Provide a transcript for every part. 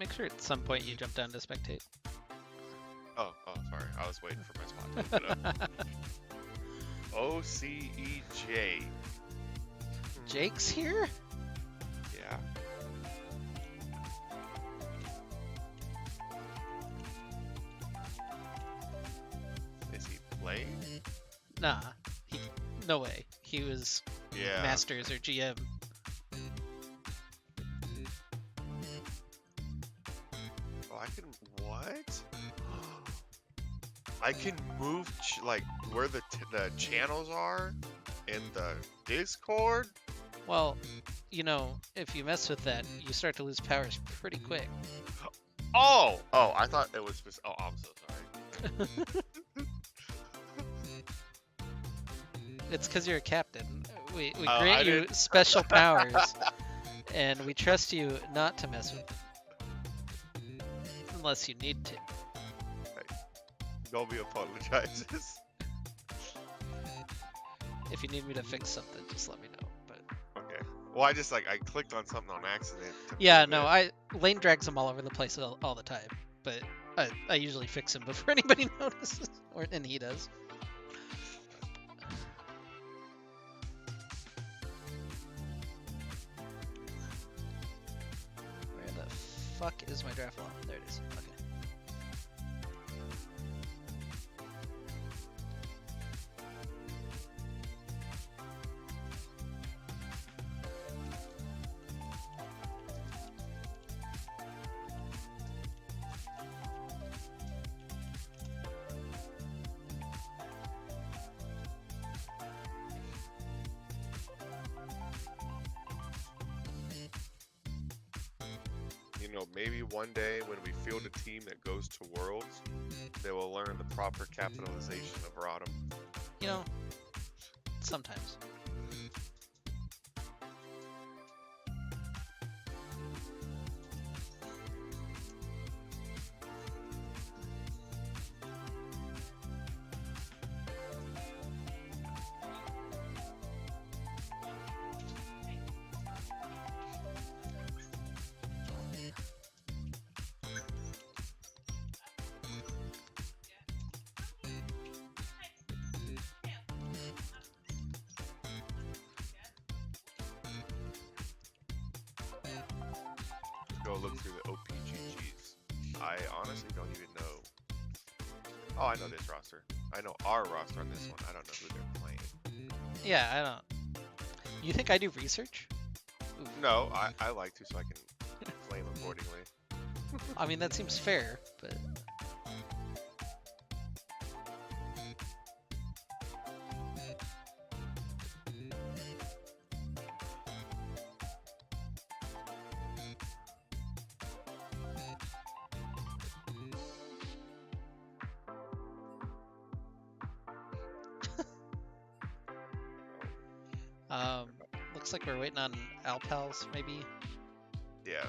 Make sure at some point you jump down to spectate. Oh, sorry. I was waiting for my spot to open up. OCEJ. Jake's here? Yeah. Is he playing? Nah. No way. He was Yeah. Masters or GM. Oh, I can. What? I can move like where the channels are in the Discord. Well, you know, if you mess with that, you start to lose powers pretty quick. Oh, I thought it was just. Oh, I'm so sorry. It's because you're a captain. We Oh, grant I you didn't- special powers, and we trust you not to mess with them. Unless you need to. Nobody apologizes. If you need me to fix something, just let me know. But Okay. Well, I just I clicked on something on accident. to yeah, move no, it. Lane drags them all over the place all the time. But I usually fix them before anybody notices, and he does. Where the fuck is my draft law? There it is. Okay. You know, maybe one day when we field a team that goes to Worlds, they will learn the proper capitalization of Rodham. You know, sometimes. Go look through the OPGGs. I honestly don't even know. Oh, I know this roster. I know our roster on this one. I don't know who they're playing. Yeah, I don't. You think I do research? No, I like to so I can flame accordingly. I mean, that seems fair, but looks like we're waiting on Alpals, maybe. Yeah,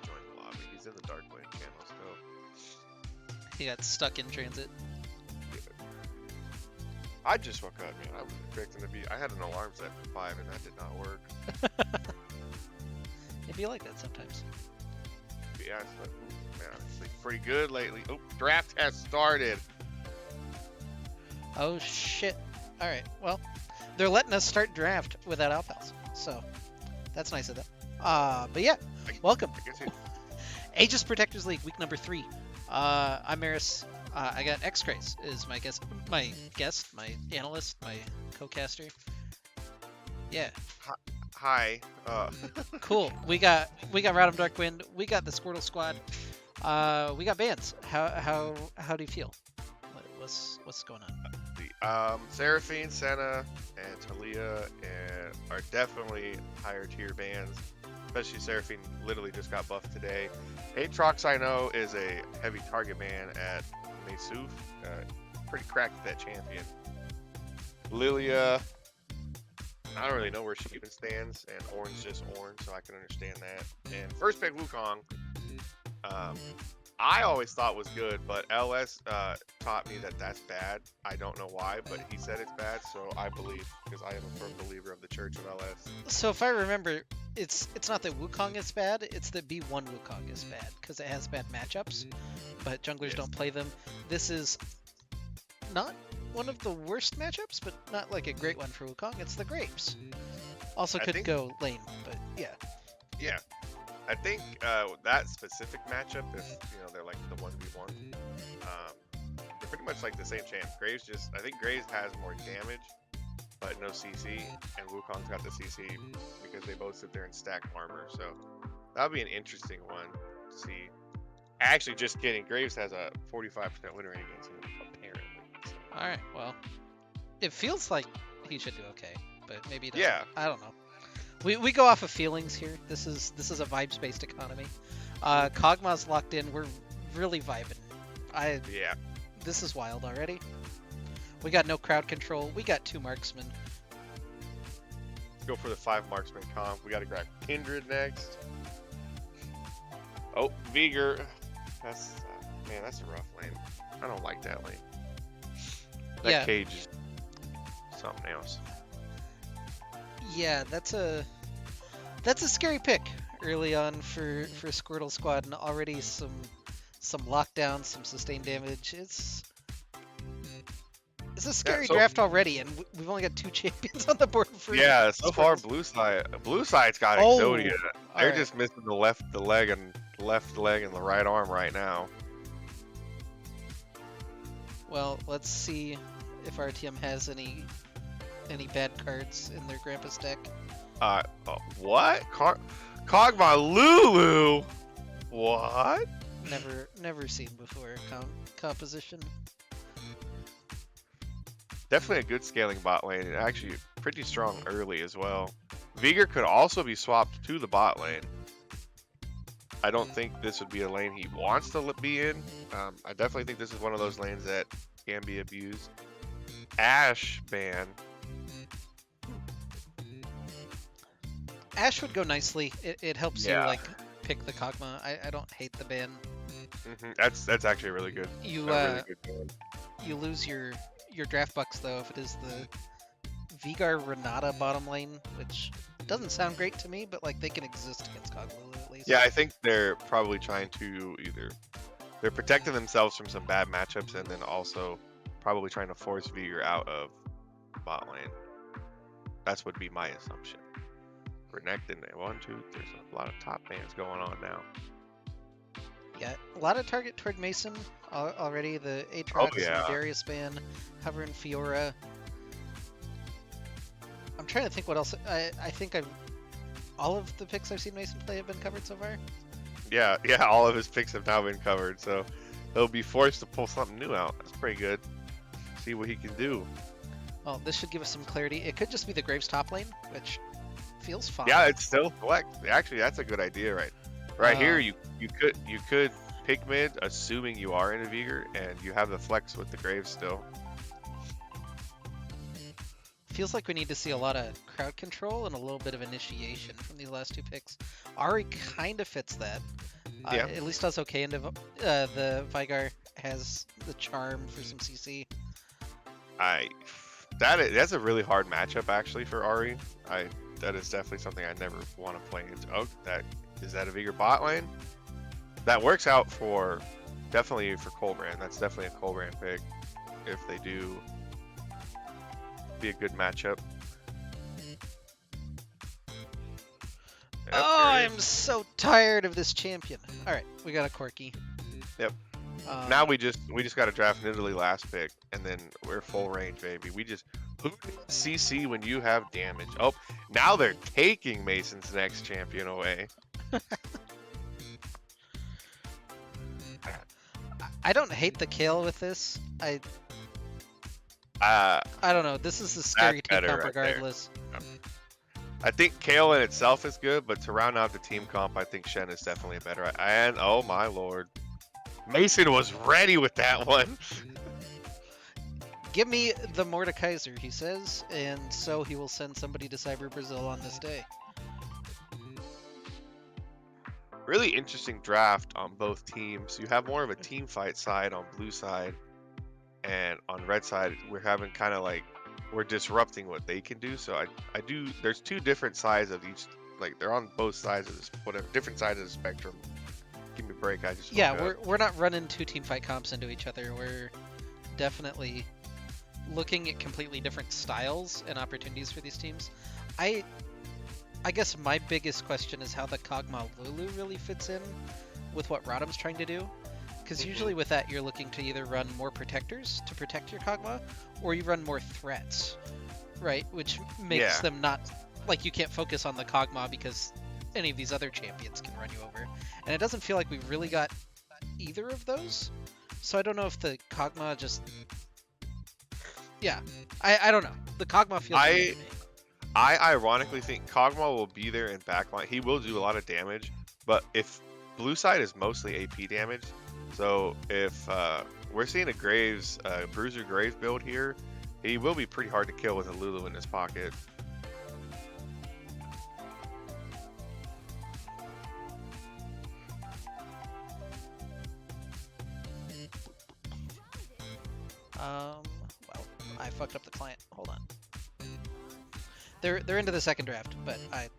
join the lobby. He's in the Dark Lane channel still. He got stuck in transit. I just woke up, man. I was expecting to be. I had an alarm set for 5 and that did not work. It'd be like that sometimes. But yeah, man, I sleep pretty good lately. Oh, draft has started. Oh shit! All right, well, they're letting us start draft without Alpals, so that's nice of them. But yeah, welcome. I guess it, Aegis Protectors League, week number 3. I'm Maris. I got X-Craze is my guest, my analyst, my co-caster. Yeah, hi. cool. We got Rodham Darkwind. We got the Squirtle squad. We got bands. How do you feel? What's going on? Seraphine, Senna, and Talia are definitely higher tier bands. Especially Seraphine literally just got buffed today. Aatrox, I know, is a heavy target ban at Mesuf. Pretty cracked at that champion. Lilia, I don't really know where she even stands, and Orange just orange, so I can understand that. And first pick Wukong. I always thought was good, but LS taught me that that's bad. I don't know why, but he said it's bad, so I believe, because I am a firm believer of the Church of LS. So if I remember, it's not that Wukong is bad, it's that B1 Wukong is bad, because it has bad matchups, but junglers Yes. don't play them. This is not one of the worst matchups, but not like a great one for Wukong. It's the Grapes. Also I could think- go lane, but yeah. Yeah. I think that specific matchup, if they're like the 1v1, they're pretty much like the same champ. I think Graves has more damage, but no CC, and Wukong's got the CC because they both sit there and stack armor. So that would be an interesting one to see. Actually, just kidding. Graves has a 45% win rate against him, apparently. So. All right, well, it feels like he should do okay, but maybe not. Yeah. I don't know. We go off of feelings here. This is a vibes-based economy. Kog'Maw's locked in. We're really vibing. Yeah. This is wild already. We got no crowd control. We got 2 marksmen. Let's go for the 5 marksman comp. We got to grab Kindred next. Oh, Vigor. That's that's a rough lane. I don't like that lane. That Yeah. cage is something else. Yeah, that's a scary pick early on for Squirtle squad, and already some lockdown, some sustained damage. It's a scary so- draft already, and we've only got 2 champions on the board for Yeah, so far Squirtles. Blue side's got Oh, Exodia. They're alright. just missing the left leg and the right arm right now. Well, let's see if RTM has any bad cards in their Grandpa's deck. What? Kog'Maw Lulu? What? Never seen before composition. Definitely a good scaling bot lane, and actually pretty strong early as well. Vigor could also be swapped to the bot lane. I don't think this would be a lane he wants to be in. I definitely think this is one of those lanes that can be abused. Ashe ban. Ashe would go nicely. It helps Yeah. you like pick the Kog'Maw. I don't hate the ban. That's actually really good. You Really good ban. you lose your draft bucks though if it is the Vigar Renata bottom lane, which doesn't sound great to me, but like they can exist against Kog'Maw at least. Yeah, I think they're probably trying to they're protecting themselves from some bad matchups, and then also probably trying to force Vigor out of bot lane. That's would be my assumption. Renekton, 1, 2. There's a lot of top bans going on now. Yeah, a lot of target toward Mason already. The Aatrox yeah. and Darius ban, Hover and Fiora. I'm trying to think what else. I think all of the picks I've seen Mason play have been covered so far. Yeah, all of his picks have now been covered, so he'll be forced to pull something new out. That's pretty good. See what he can do. Well, this should give us some clarity. It could just be the Graves top lane, which feels fine. Yeah, it's still select. Actually, that's a good idea, right here. You could pick mid, assuming you are in a Vigor, and you have the flex with the Graves still. Feels like we need to see a lot of crowd control and a little bit of initiation from these last 2 picks. Ari kind of fits that. Yeah. At least does okay into the Vigar has the charm for some CC. That's a really hard matchup actually for Ari. That is definitely something I never want to play into. Oh, is that a Vigor bot lane? That works out definitely for Colbrand. That's definitely a Colbrand pick if they do. Be a good matchup. Yep, Oh, there it I'm is. so tired of this champion. All right, we got a Corki. Yep. Now we just got to draft Nidalee last pick, and then we're full range, baby. Who needs CC when you have damage? Oh, now they're taking Mason's next champion away. I don't hate the Kale with this. I don't know. This is a scary team better comp right there. regardless. I think Kale in itself is good, but to round out the team comp, I think Shen is definitely a better. And oh my lord, Mason was ready with that one. Give me the Mordekaiser, he says, and so he will send somebody to Cyber Brazil on this day. really interesting draft on both teams. You have more of a team fight side on blue side, and on red side, we're having kind of like we're disrupting what they can do. So I do. There's two different sides of each. Like they're on both sides of this, whatever, different sides of the spectrum. Give me a break. I just Yeah, woke up. we're not running two team fight comps into each other. We're definitely looking at completely different styles and opportunities for these teams. I I guess my biggest question is how the Kog'Maw Lulu really fits in with what Rodham's trying to do. Because usually with that, you're looking to either run more protectors to protect your Kog'Maw, or you run more threats, right? Which makes Yeah. them not like you can't focus on the Kog'Maw because any of these other champions can run you over. And it doesn't feel like we really got either of those. So I don't know if the Kog'Maw just, yeah, I don't know. The Kog'Maw feels weird to me. I ironically think Kog'Maw will be there in backline. He will do a lot of damage, but if blue side is mostly AP damage, so if we're seeing a Graves, Bruiser Graves build here, he will be pretty hard to kill with a Lulu in his pocket. Well, I fucked up the client. Hold on. They're into the second draft, but I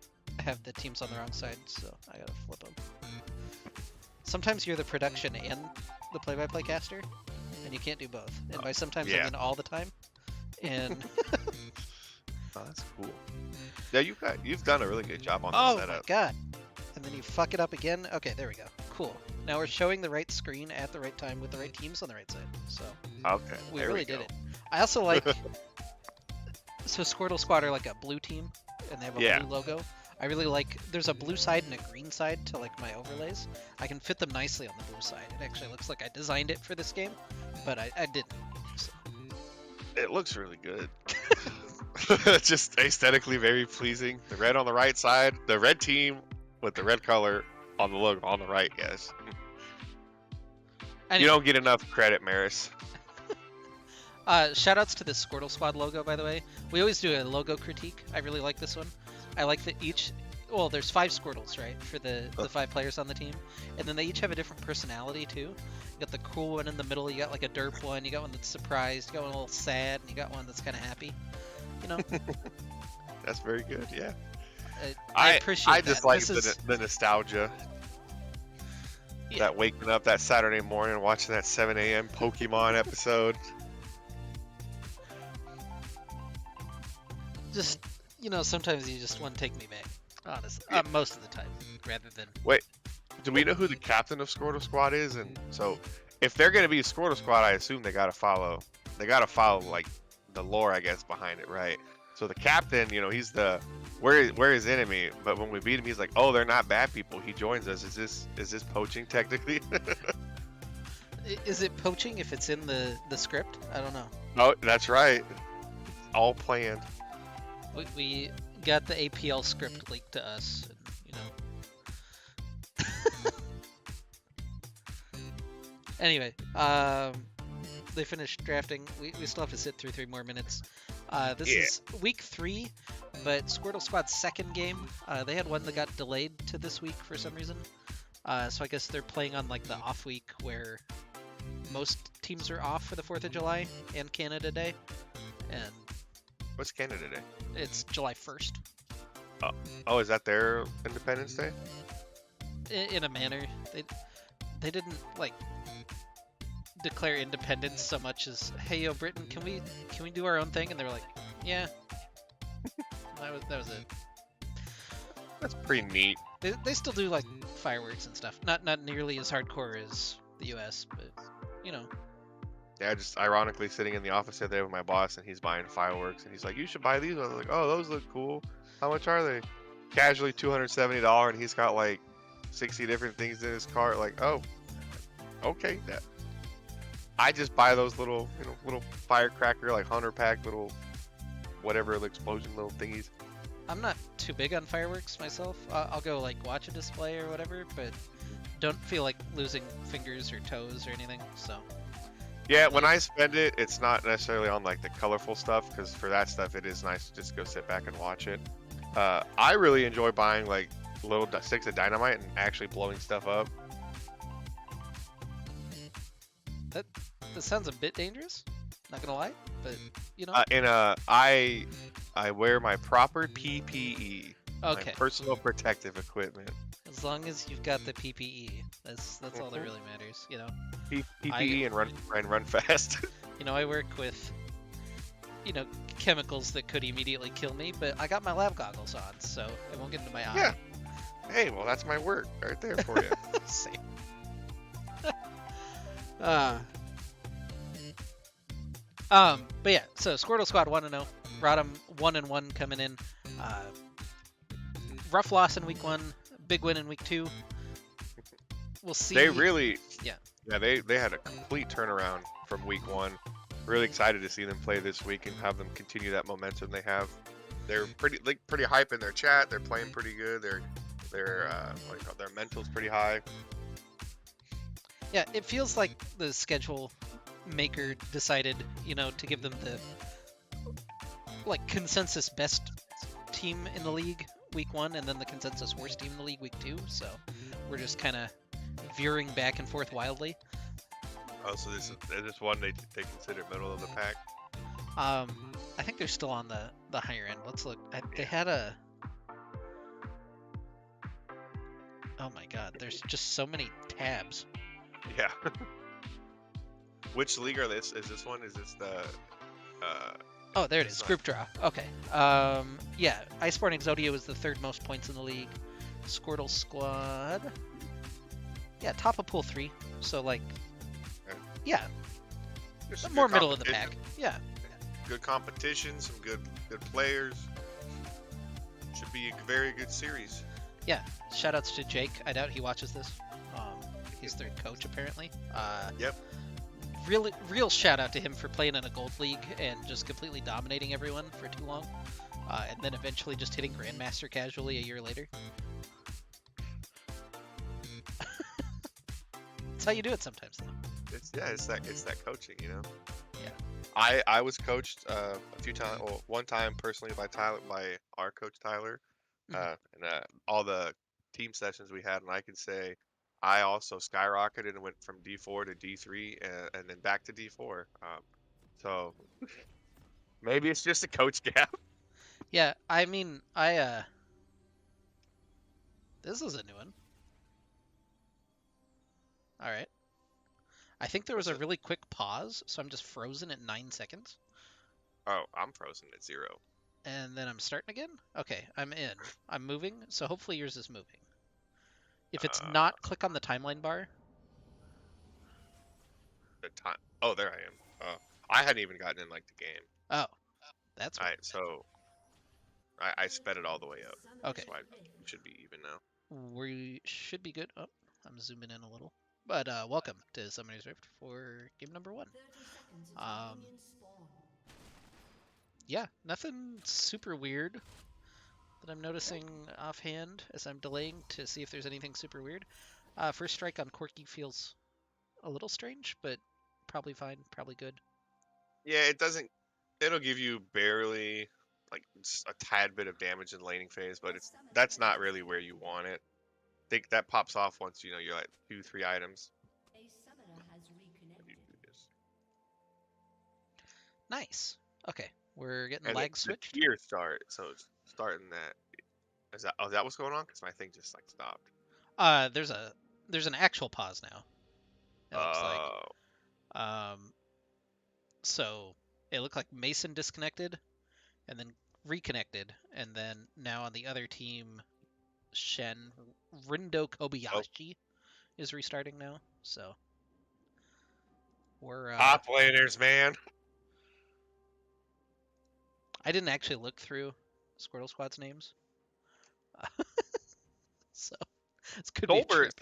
have the teams on the wrong side, so I gotta flip them. Sometimes you're the production and the play-by-play caster, and you can't do both. And by sometimes I Yeah. mean all the time. And Oh, that's cool. Yeah, you've done a really good job on the oh my setup. god! And then you fuck it up again. Okay, there we go. Cool. Now we're showing the right screen at the right time with the right teams on the right side. So Okay, we there really go. did it. I also like. So Squirtle Squad are like a blue team, and they have a Yeah. blue logo. I really like. There's a blue side and a green side to like my overlays. I can fit them nicely on the blue side. It actually looks like I designed it for this game, but I didn't. So. It looks really good. Just aesthetically very pleasing. The red on the right side, the red team with the red color on the logo on the right. Yes. Anyway, You don't get enough credit, Maris. shout outs to the Squirtle Squad logo, by the way. We always do a logo critique. I really like this one. I like that each. Well, there's 5 Squirtles, right, for the 5 players on the team, and then they each have a different personality too. You got the cool one in the middle. You got like a derp one. You got one that's surprised. You got one a little sad, and you got one that's kind of happy. You know, That's very good. Yeah. I appreciate I that. just like This is, the nostalgia. Yeah. That waking up that Saturday morning watching that 7 a.m. Pokemon episode. just sometimes you just want to take me back. Honestly, Yeah. most of the time, rather than Do we know who the captain of Squirtle Squad is? And so, if they're gonna be Squirtle Squad, I assume they gotta follow. They gotta follow like the lore, I guess, behind it, right? So the captain, he's the we're his enemy, but when we beat him, he's like, oh, they're not bad people. He joins us. Is this poaching technically? Is it poaching if it's in the script? I don't know. Oh, that's right. All planned. We got the APL script leaked to us, and, Anyway, they finished drafting. We still have to sit through 3 more minutes. This is week 3, but Squirtle Squad's second game. They had one that got delayed to this week for some reason. So I guess they're playing on like the off week where most teams are off for the 4th of July and Canada Day. And What's Canada Day? it's July 1st. Oh, is that their Independence Day? In a manner. They didn't like declare independence so much as, hey yo Britain, can we do our own thing? And they were like, yeah. that was it. That's pretty neat. They still do like fireworks and stuff. Not nearly as hardcore as the US, but Yeah, just ironically sitting in the office the other day with my boss, and he's buying fireworks, and he's like, "You should buy these." I was like, "Oh, those look cool. How much are they?" Casually $270, and he's got like 60 different things in his cart. Like, oh, okay. I just buy those little firecracker, like 100-pack little whatever explosion little thingies. I'm not too big on fireworks myself. I'll go like watch a display or whatever, but don't feel like losing fingers or toes or anything. So Yeah, when I spend it, it's not necessarily on like the colorful stuff, because for that stuff it is nice to just go sit back and watch it. I really enjoy buying like little sticks of dynamite and actually blowing stuff up. That that sounds a bit dangerous. Not gonna lie, but you know. I wear my proper PPE, my Okay, personal protective equipment. as long as you've got the PPE, that's all that Mhm. really matters. You know, I PPE and run fast. I work with chemicals that could immediately kill me, but I got my lab goggles on, so it won't get into my Yeah. eye. Hey, well that's my work right there for you. Same. Uh, but yeah, so Squirtle Squad 1-0. Rodham 1-1 coming in. Uh, rough loss in week 1, big win in week 2. We'll see. They really, Yeah. yeah, they had a complete turnaround from week 1. Really excited to see them play this week and have them continue that momentum they have. They're pretty hype in their chat. They're playing pretty good. Their what do you call it? Their mental's pretty high. Yeah, it feels like the schedule maker decided, to give them the consensus best team in the league week 1 and then the consensus worst team in the league week 2. So we're just kind of veering back and forth wildly. Oh, so this one they consider middle of the pack. I think they're still on the higher end. Let's look. They had a. Oh my God! There's just so many tabs. Yeah. Which league are this? Is this one? Is this the? Oh, there it is. Group draw. Okay. Yeah. Iceborne Exodia was the 3rd most points in the league. Squirtle Squad. Yeah, top of pool 3. So yeah, There's some more good middle of the competition. pack. Yeah. Good competition, some good players. Should be a very good series. Yeah. Shoutouts to Jake. I doubt he watches this. He's their coach apparently. Yep. Real shout out to him for playing in a gold league and just completely dominating everyone for too long, and then eventually just hitting Grandmaster casually a year later. That's how you do it sometimes, though. It's that coaching, you know. Yeah. I was coached a few times, well, one time personally by our coach Tyler, Mhm. and all the team sessions we had, and I can say I also skyrocketed and went from D4 to D3 and then back to D4. So maybe it's just a coach gap. Yeah, I mean, this is a new one. All right. I think there was What's a it? really quick pause, so I'm just frozen at 9 seconds, Oh, I'm frozen at 0. and then I'm starting again. Okay, I'm in. I'm moving, so hopefully yours is moving. If it's Uh, not, click on the timeline bar. the time. Oh, there I am. I hadn't even gotten in like the game. Oh, that's All weird. right, so I sped it all the way up. Okay. That's why it should be even now. We should be good. Oh, I'm zooming in a little. But welcome to Summoner's Rift for game number 1. Um, yeah, nothing super weird that I'm noticing offhand as I'm delaying to see if there's anything super weird. First strike on Corky feels a little strange, but probably fine, probably good. Yeah, it doesn't. It'll give you barely like a tad bit of damage in laning phase, but that's not really where you want it. I think that pops off once you're like 2, 3 items. How do you do this? Nice. Okay, we're getting And lag the switched. tier start, so it's starting that. Is that what's going on? Because my thing just like stopped. There's an actual pause now. It looks like. Oh, Um, so it looked like Mason disconnected and then reconnected, and then now on the other team, Shen Rindo oh, Kobayashi is restarting now. So we're top laners, man. I didn't actually look through Squirtle Squad's names, so this could be a Solbert, trip.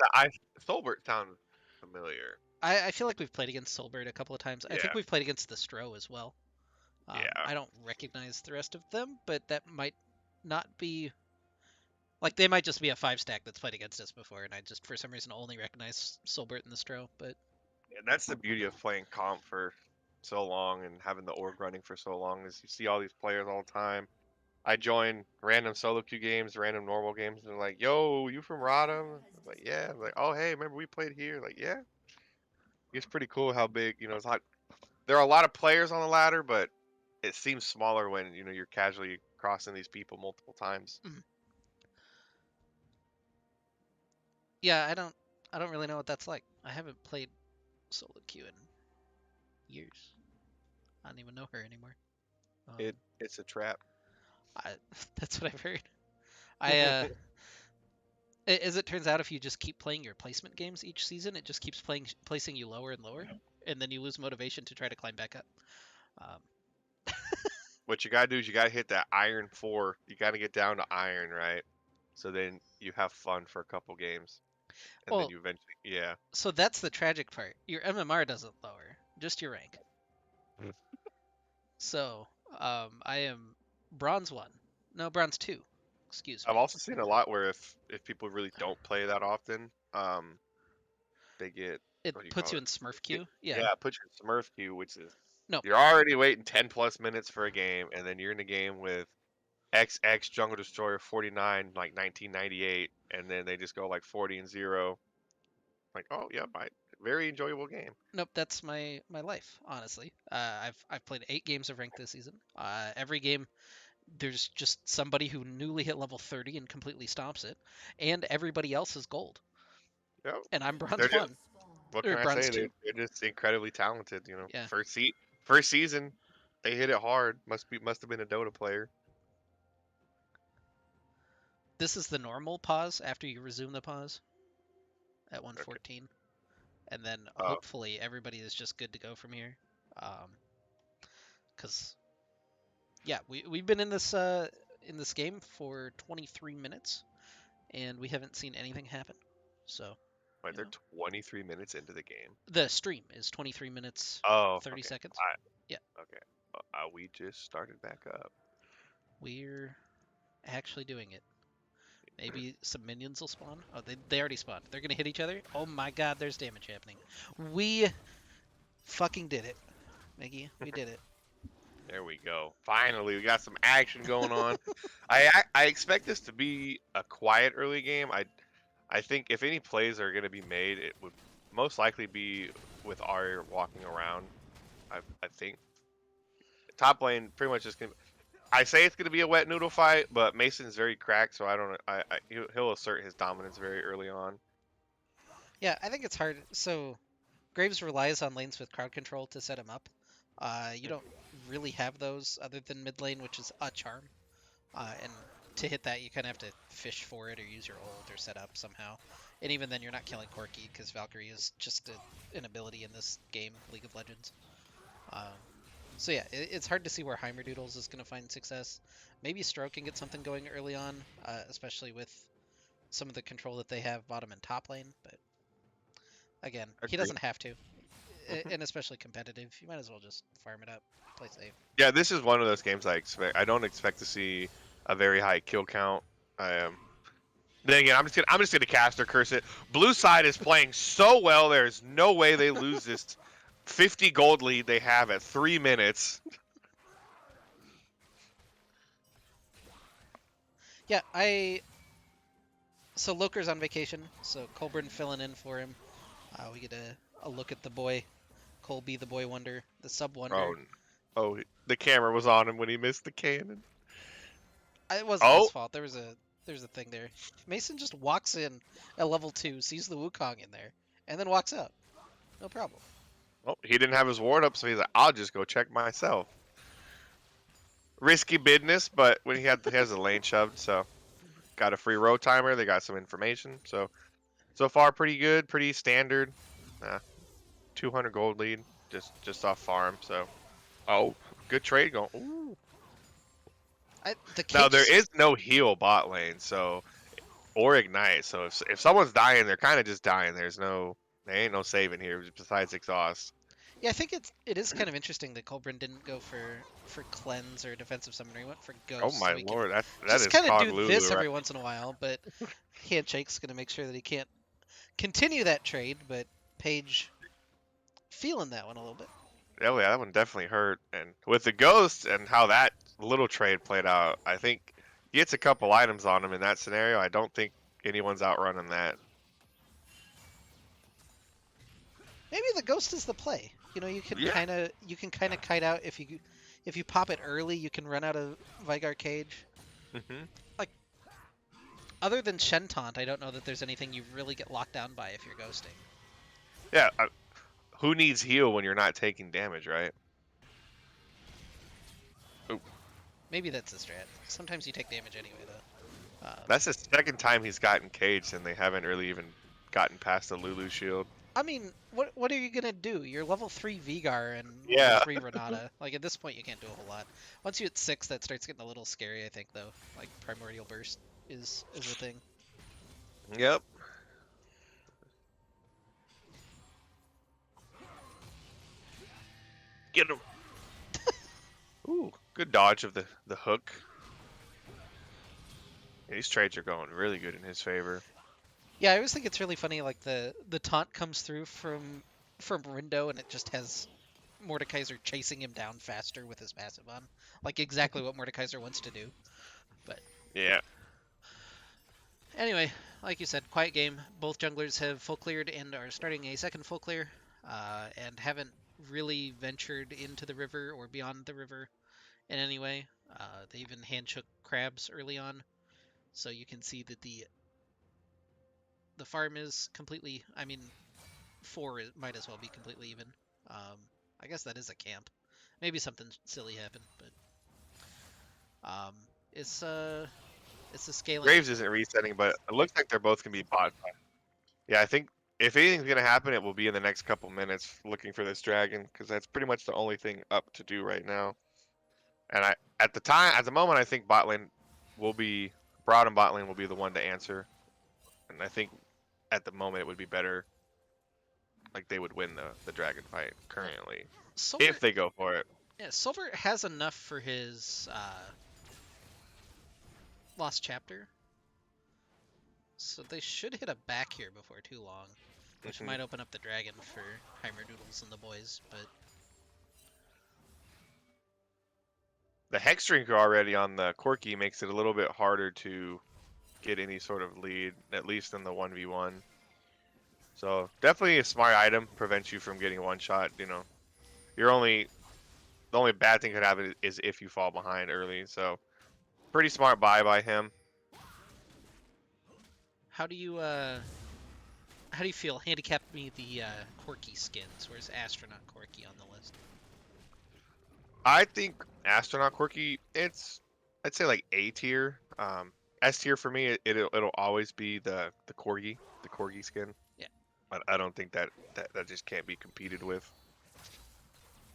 Solbert sounds familiar. I feel like we've played against Solbert a couple of times. I think Yeah, we've played against the Stro as well. yeah. I don't recognize the rest of them, but that might not be like they might just be a 5 stack that's played against us before, and I just for some reason only recognize Solbert and the Stro. But And that's the beauty of playing comp for so long and having the org running for so long is you see all these players all the time. I join random solo queue games, random normal games, and they're like, "Yo, you from Rodham?" I'm like, "Yeah." I'm like, "Oh, hey, remember we played here?" Like, "Yeah." It's pretty cool how big, it's not. There are a lot of players on the ladder, but it seems smaller when you're casually crossing these people multiple times. Mhm. Yeah, I don't really know what that's like. I haven't played solo queue in years. I don't even know her anymore. It's a trap. I, that's what I've heard. I as it turns out, if you just keep playing your placement games each season, it just keeps placing you lower and lower, and then you lose motivation to try to climb back up. Um, What you gotta do is you gotta hit that iron 4. You gotta get down to iron, right? So then you have fun for a couple games, and then well, you eventually, yeah. so that's the tragic part. Your MMR doesn't lower, just your rank. So I am bronze 1. No, bronze 2. Excuse I've me. also seen a lot where if people really don't play that often, they get, It what do you puts call you it? in Smurf Get, queue. Yeah. yeah, put your Smurf queue, which is No. you're already waiting 10 plus minutes for a game, and then you're in a game with XX Jungle Destroyer 49 like 1998, and then they just go like 40-0. Like, oh yeah, very enjoyable game. Nope, that's my life, honestly. I've played 8 games of ranked this season. Every game there's just somebody who newly hit level 30 and completely stomps it, and everybody else is gold, Yep. and I'm They're bronze just, 1 what or can I bronze say? 2. They're just incredibly talented. Yeah, First season, they hit it hard. Must have been a Dota player. this is the normal pause after you resume the pause at Okay. 114, and then Uh, hopefully everybody is just good to go from here. Because yeah, we've been in this game for 23 minutes, and we haven't seen anything happen. So wait, you they're know, 23 minutes into the game. the stream is 23 minutes Oh, 30 okay. seconds. I Yeah, okay. We just started back up. we're actually doing it. Maybe some minions will spawn. Oh, they already spawned. They're gonna hit each other. Oh my god, there's damage happening. We fucking did it, Maggie. We did it. There we go. Finally, we got some action going on. I expect this to be a quiet early game. I think if any plays are going to be made, it would most likely be with Arya walking around. I think top lane pretty much just gonna. I say it's going to be a wet noodle fight, but Mason's very cracked, so I don't. He'll assert his dominance very early on. Yeah, I think it's hard. So Graves relies on lanes with crowd control to set him up. You don't really have those other than mid lane, which is a charm. And to hit that, you kind of have to fish for it or use your ult or set up somehow. And even then, you're not killing Corki because Valkyrie is just an ability in this game, League of Legends. Um, so yeah, it's hard to see where Heimerdoodles is going to find success. Maybe Stroke can get something going early on, especially with some of the control that they have bottom and top lane. But again, he Agree. doesn't have to, and especially competitive, you might as well just farm it up, play safe. Yeah, this is one of those games I expect. I don't expect to see a very high kill count. Then again, I'm just gonna caster curse it. Blue side is playing so well. There's no way they lose this 50 gold lead they have at 3 minutes. Yeah, so Loker's on vacation, so Colburn filling in for him. We get a look at the boy, Colby the boy wonder, the sub wonder. Oh, oh, the camera was on him when he missed the cannon. It wasn't his Oh, fault. There's a thing there. Mason just walks in at level 2, sees the Wukong in there, and then walks out. No problem. oh, he didn't have his ward up, so he's like, I'll just go check myself. Risky business, but when he has the lane shoved, so got a free row timer. They got some information, so far pretty good, pretty standard. Uh, 200 gold lead, just off farm. So, oh, good trade going. Ooh. The Now there cage. is no heal bot lane, so or ignite. So if someone's dying, they're kind of just dying. There ain't no saving here besides exhaust. Yeah, I think it is kind of interesting that Colburn didn't go for cleanse or defensive summoner. He went for Oh ghost, my so he can lord, that just is kind of Cog do Lulu this right. every once in a while. But Handshake's gonna make sure that he can't continue that trade. But Page feeling that one a little bit. Oh yeah, that one definitely hurt. And with the ghost and how that little trade played out. I think he gets a couple items on him in that scenario. I don't think anyone's outrunning that. Maybe the ghost is the play. You know, Yeah. you can kind of kite out if you pop it early, you can run out of Vigar Cage. Hmm. Like other than Shen Taunt, I don't know that there's anything you really get locked down by if you're ghosting. Yeah. Who needs heal when you're not taking damage, right? Oop. Maybe that's the strat. Sometimes you take damage anyway, though. That's the second time he's gotten caged, and they haven't really even gotten past the Lulu shield. I mean, what are you gonna do? You're level 3 Vigar and level Yeah. 3 Renata. Like at this point, you can't do a whole lot. Once you hit 6, that starts getting a little scary. I think though, like Primordial Burst is a thing. Yep. Get him. Ooh, good dodge of the hook. Yeah, these trades are going really good in his favor. Yeah, I always think it's really funny. Like the taunt comes through from Rindo, and it just has Mordekaiser chasing him down faster with his passive on, like exactly what Mordekaiser wants to do. But Yeah. anyway, like you said, quiet game. Both junglers have full cleared and are starting a second full clear, and haven't really ventured into the river or beyond the river in any way. They even handshook crabs early on, so you can see that the farm is completely. I mean, might as well be completely even. Um, I guess that is a camp. Maybe something silly happened, but it's a scaling. Graves isn't resetting, but it looks like they're both gonna be bot. Yeah, I think if anything's gonna happen, it will be in the next couple minutes looking for this dragon, because that's pretty much the only thing up to do right now. And at the moment, I think bot lane will be Broad and bot lane will be the one to answer. And I think at the moment it would be better, like they would win the dragon fight currently Silver, if they go for it. yeah, Silver has enough for his lost chapter, so they should hit a back here before too long, which Hmm. might open up the dragon for Heimerdoodles and the boys. But The hex drinker already on the Corki makes it a little bit harder to get any sort of lead, at least in the 1v1. So definitely a smart item, prevents you from getting one shot. You know, you're only the only bad thing could happen is if you fall behind early. So pretty smart buy by him. how do you uh, how do you feel? Handicap me the Corky skins. Where's Astronaut Corky on the list? I think astronaut Corki, I'd say like A tier. S tier for me, it'll always be the corgi skin. Yeah. I don't think that just can't be competed with.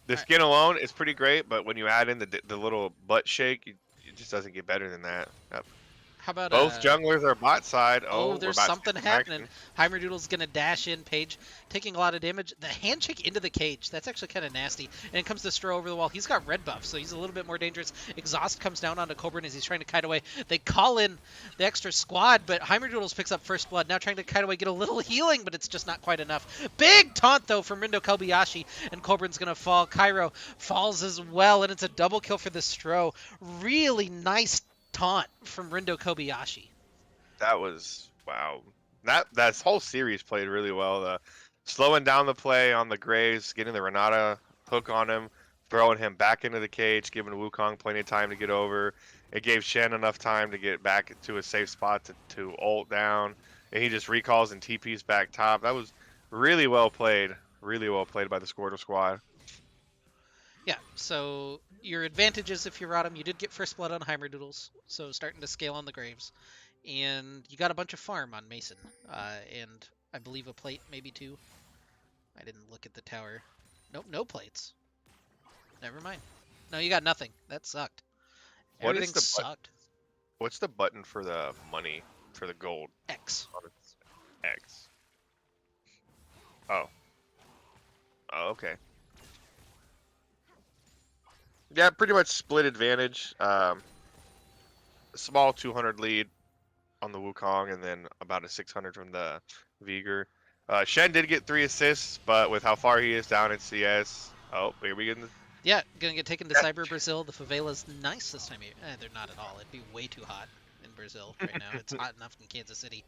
The All right. skin alone is pretty great, but when you add in the little butt shake, it just doesn't get better than that. Yep. How about Both junglers are bot side. Oh, Oh, we're there's about to something get some happening. action. Heimerdoodle's gonna dash in, Page taking a lot of damage. The handshake into the cage, that's actually kind of nasty. And it comes to Stro over the wall. He's got red buff, so he's a little bit more dangerous. Exhaust comes down onto Coburn as he's trying to kite away. They call in the extra squad, but Heimerdoodles picks up first blood, now trying to kite away, get a little healing, but it's just not quite enough. Big taunt, though, from Rindo Kobayashi, and Coburn's gonna fall. Cairo falls as well, and it's a double kill for the Stro. Really nice taunt from Rindo Kobayashi. That was wow. That whole series played really well. The slowing down the play on the Graves, getting the Renata hook on him, throwing him back into the cage, giving Wukong plenty of time to get over. It gave Shen enough time to get back to a safe spot to ult down, and he just recalls and TPs back top. That was really well played. Really well played by the Squirtle squad. Yeah, so your advantages if you're Rodham, you did get first blood on Heimerdoodles, so starting to scale on the Graves. And you got a bunch of farm on Mason, and I believe a plate, maybe two. I didn't look at the tower. Nope, no plates. Never mind. No, you got nothing. That sucked. What is Everything the button? sucked. What's the button for the money for the gold? X. On its X. Oh. Oh, okay. Yeah, pretty much split advantage. Small 200 lead on the Wukong, and then about a 600 from the Viger. Shen did get 3 assists, but with how far he is down in CS, oh, here we get. Yeah, gonna get taken to That- Cyber Brazil. The favela's nice this time of year. They're not at all. It'd be way too hot in Brazil right now. It's hot enough in Kansas City.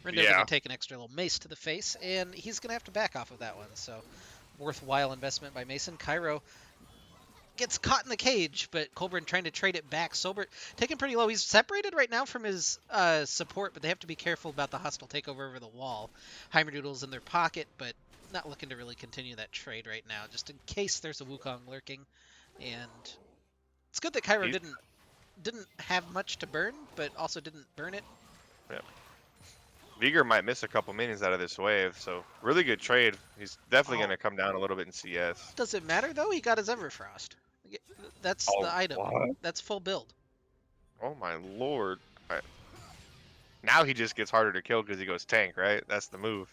Rindo gonna yeah, take an extra little mace to the face, and he's gonna have to back off of that one. So, worthwhile investment by Mason. Cairo gets caught in the cage, but Colburn trying to trade it back. Sobert taken pretty low. He's separated right now from his support, but they have to be careful about the hostile takeover over the wall. Heimerdoodle's in their pocket, but not looking to really continue that trade right now, just in case there's a Wukong lurking. And it's good that Cairo he's didn't have much to burn, but also didn't burn it. yeah. Viger might miss a couple minions out of this wave, so really good trade. He's definitely Oh, gonna come down a little bit in CS. does it matter though? He got his Everfrost. That's Oh, the item. what? That's full build. Oh my lord! Now he just gets harder to kill because he goes tank, right? That's the move.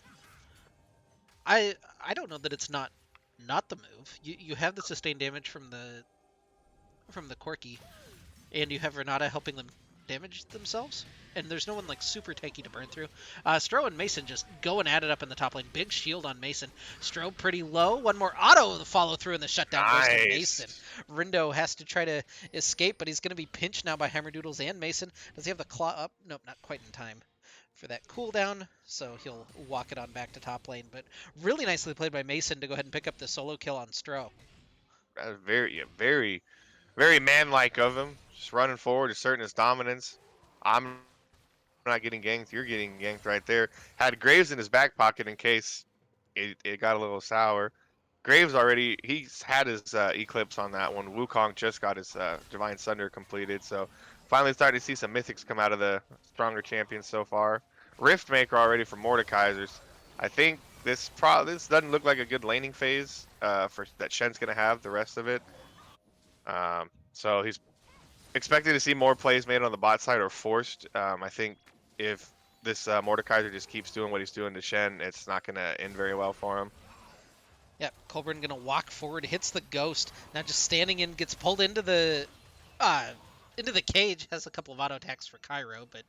I don't know that it's not the move. You have the sustained damage from the Corki, and you have Renata helping them damage themselves. And there's no one like super tanky to burn through. Stro and Mason just going at it up in the top lane. Big shield on Mason. Stro pretty low. One more auto to follow through in the shutdown burst of Mason. Nice. Rindo has to try to escape, but he's going to be pinched now by Hammerdoodles and Mason. Does he have the claw up? Nope, not quite in time for that cooldown, so he'll walk it on back to top lane. But really nicely played by Mason to go ahead and pick up the solo kill on Stro. Very, yeah, very, very man-like of him. Just running forward, asserting his dominance. I'm not getting ganked. You're getting ganked right there. Had Graves in his back pocket in case it got a little sour. Graves already, he's had his Eclipse on that one. Wukong just got his Divine Sunder completed, so finally starting to see some mythics come out of the stronger champions so far. Riftmaker already for Mordekaisers. I think this doesn't look like a good laning phase for that Shen's gonna have the rest of it. So he's expected to see more plays made on the bot side or forced. I think if this Mordekaiser just keeps doing what he's doing to Shen, it's not gonna end very well for him. Yep, Colburn gonna walk forward, hits the ghost. Now just standing in, gets pulled into the cage. Has a couple of auto attacks for Cairo, but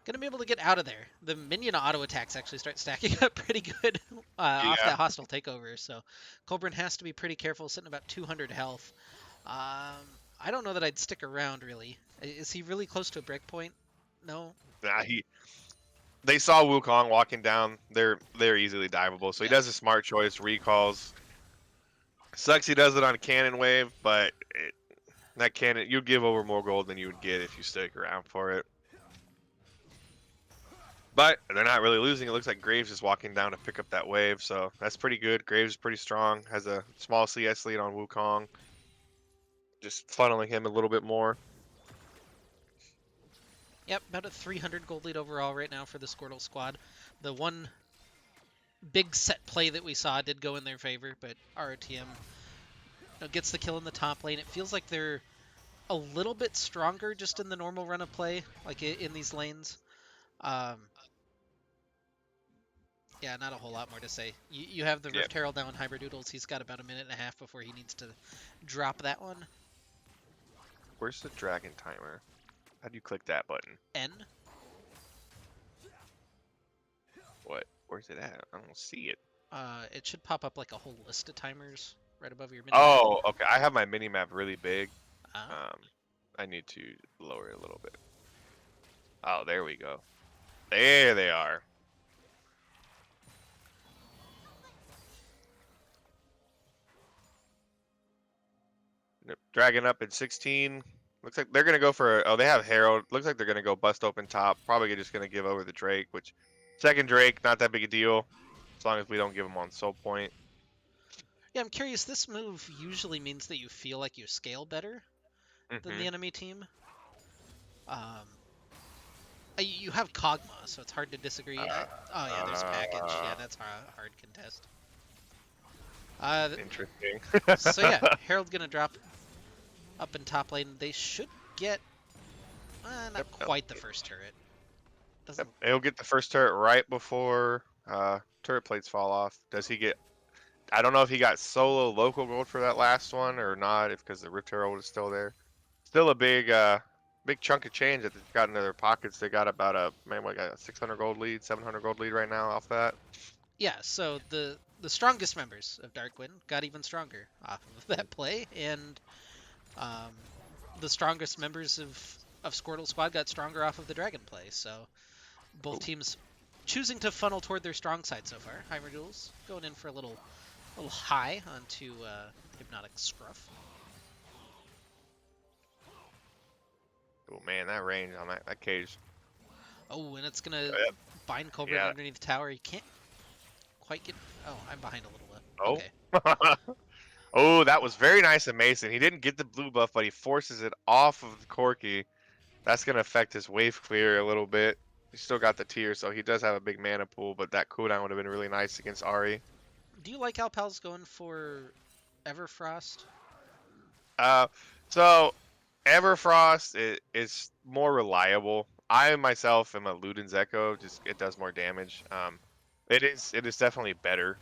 gonna be able to get out of there. The minion auto attacks actually start stacking up pretty good off Yeah. that hostile takeover. So Colburn has to be pretty careful, sitting about 200 health. I don't know that I'd stick around really. Is he really close to a breakpoint? No. Nah, they saw Wukong walking down. They're easily diveable. So he Yeah. does a smart choice, recalls. Sucks he does it on a cannon wave, but that cannon you'd give over more gold than you would get if you stick around for it. But they're not really losing. It looks like Graves is walking down to pick up that wave, so that's pretty good. Graves is pretty strong. Has a small CS lead on Wukong. Just funneling him a little bit more. Yep, about a 300 gold lead overall right now for the Squirtle squad. The one big set play that we saw did go in their favor, but ROTM gets the kill in the top lane. It feels like they're a little bit stronger just in the normal run of play, like in these lanes. Yeah, not a whole lot more to say. You have the Yeah. Rift Herald now in Hyberdoodles. He's got about a minute and a half before he needs to drop that one. Where's the dragon timer? How do you click that button? N. What? Where's it at? I don't see it. It should pop up like a whole list of timers right above your menu. Oh, okay. I have my mini map really big. Uh, I need to lower it a little bit. Oh, there we go. There they are. Yep, dragon up at 16. Looks like they're gonna go for. Oh, they have Herald. Looks like they're gonna go bust open top. Probably just gonna give over the Drake, which second Drake, not that big a deal, as long as we don't give them on soul point. yeah, I'm curious. This move usually means that you feel like you scale better than the enemy team. You have Kog'Maw, so it's hard to disagree. Oh yeah, there's package. Yeah, that's a hard contest. Interesting. So yeah, Herald's gonna drop up in top lane. They should get not quite the first turret. Doesn't. Yep, he'll get the first turret right before turret plates fall off. Does he get? I don't know if he got solo local gold for that last one or not, if because the Rift Herald is still there. Still a big chunk of change that they've got into their pockets. They got about a 600 gold lead, 700 gold lead right now off that. Yeah, so the strongest members of Darkwind got even stronger off of that play, and um, the strongest members of Squirtle Squad got stronger off of the Dragon play. So both Ooh. teams choosing to funnel toward their strong side so far. Heimer Duels going in for a little high onto Hypnotic Scruff. Oh man, that range on that cage. Oh, and it's gonna Yep. bind Cobra Yeah. underneath the tower. He can't quite get. Oh, I'm behind a little bit. Oh. Okay. Oh, that was very nice of Mason. He didn't get the blue buff, but he forces it off of the Corki. That's gonna affect his wave clear a little bit. He still got the tier, so he does have a big mana pool, but that cooldown would have been really nice against Ari. Do you like Alpal's going for Everfrost? Uh, so Everfrost is more reliable. I myself am a Luden's Echo, just it does more damage. It is definitely better,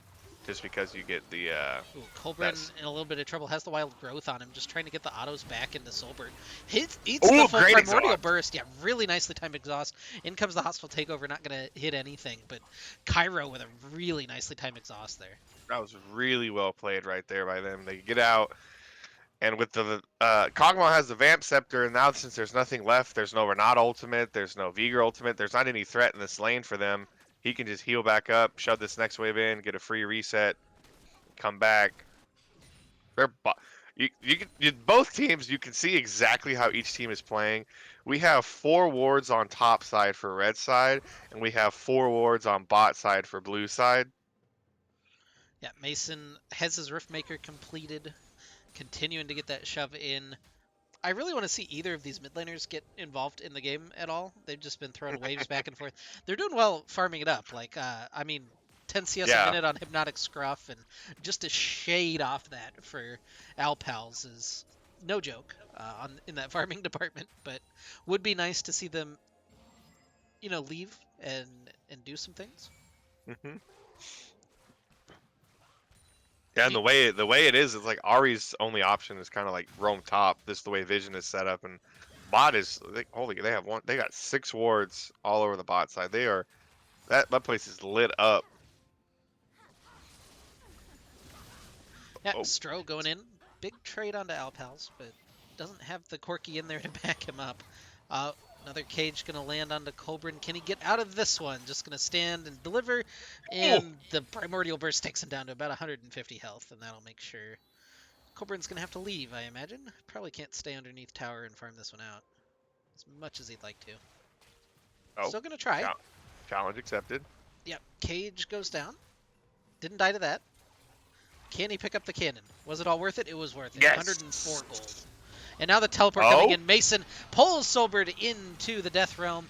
just because you get the Ooh, Colbrin that's. in a little bit of trouble. Has the wild growth on him, just trying to get the autos back into Solbert. Eats the Oh, full great primordial exhaust! burst. Yeah, really nicely timed exhaust. In comes the hostile takeover, not gonna hit anything, but Cairo with a really nicely timed exhaust there. That was really well played right there by them. They get out, and with the Kog'Maw has the Vamp Scepter, and now since there's nothing left, there's no Renata ultimate, there's no Vigor ultimate, there's not any threat in this lane for them. He can just heal back up, shove this next wave in, get a free reset, come back. They're both teams. You can see exactly how each team is playing. We have 4 wards on top side for red side, and we have 4 wards on bot side for blue side. Yeah, Mason has his Riftmaker completed, continuing to get that shove in. I really want to see either of these mid laners get involved in the game at all. They've just been throwing waves back and forth. They're doing well farming it up. Like, I mean, 10 CS a Yeah. minute on Hypnotic Scruff, and just a shade off that for Alpals is no joke in that farming department. But would be nice to see them, leave and do some things. hmm Yeah, and the way it is like Ari's only option is kind of like roam top. This is the way Vision is set up, and bot is they got 6 wards all over the bot side. They are that place is lit up. Yeah, Oh, Stro going in. Big trade onto Alpals, but doesn't have the Corki in there to back him up. Another cage going to land onto Colbrin. Can he get out of this one? Just going to stand and deliver. oh, And the Primordial Burst takes him down to about 150 health, and that'll make sure Colbrin's going to have to leave, I imagine. Probably can't stay underneath tower and farm this one out as much as he'd like to. oh, Still going to try. challenge accepted. Yep, cage goes down. Didn't die to that. Can he pick up the cannon? Was it all worth it? It was worth it. Yes. 104 gold. And now the teleport coming Oh, in. Mason pulls Solbert into the Death Realm,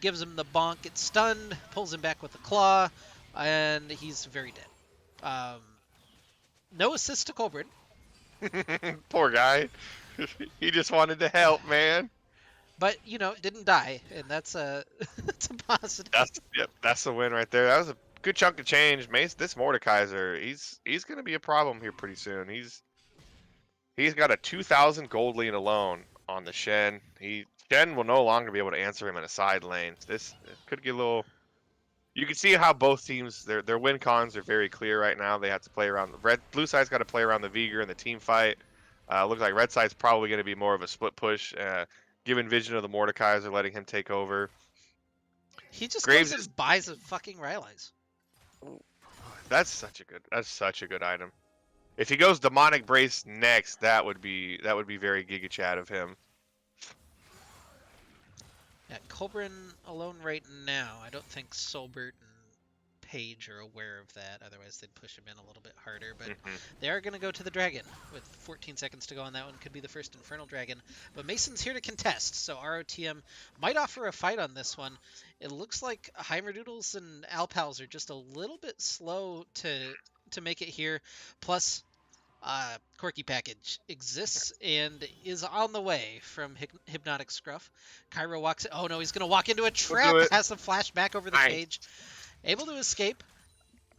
gives him the bonk. Gets stunned, pulls him back with the claw, and he's very dead. No assist to Colbert, poor guy. He just wanted to help, man. but didn't die, and that's a that's a positive. That's the win right there. That was a good chunk of change. This Mordekaiser, he's gonna be a problem here pretty soon. He's got a 2,000 gold lead alone on the Shen. Shen will no longer be able to answer him in a side lane. This could get a little. You can see how both teams their win cons are very clear right now. They have to play around blue side's got to play around the Vigor in the team fight. Looks like red side's probably going to be more of a split push, given vision of the Mordekaiser, letting him take over. He just Graves goes is and buys a fucking Rylai's. that's such a good item. If he goes demonic brace next, that would be very Giga Chad of him. Yeah, Colbrin alone right now. I don't think Solbert and Page are aware of that. Otherwise, they'd push him in a little bit harder. But they are going to go to the dragon with 14 seconds to go on that one. Could be the first Infernal Dragon. But Mason's here to contest, so ROTM might offer a fight on this one. It looks like Heimerdoodles and Alpals are just a little bit slow to make it here. Plus, Corky Package exists and is on the way from Hypnotic Scruff. Cairo walks. Oh no, he's going to walk into a trap. Do it. Has a flash back over the Nice. cage. Able to escape,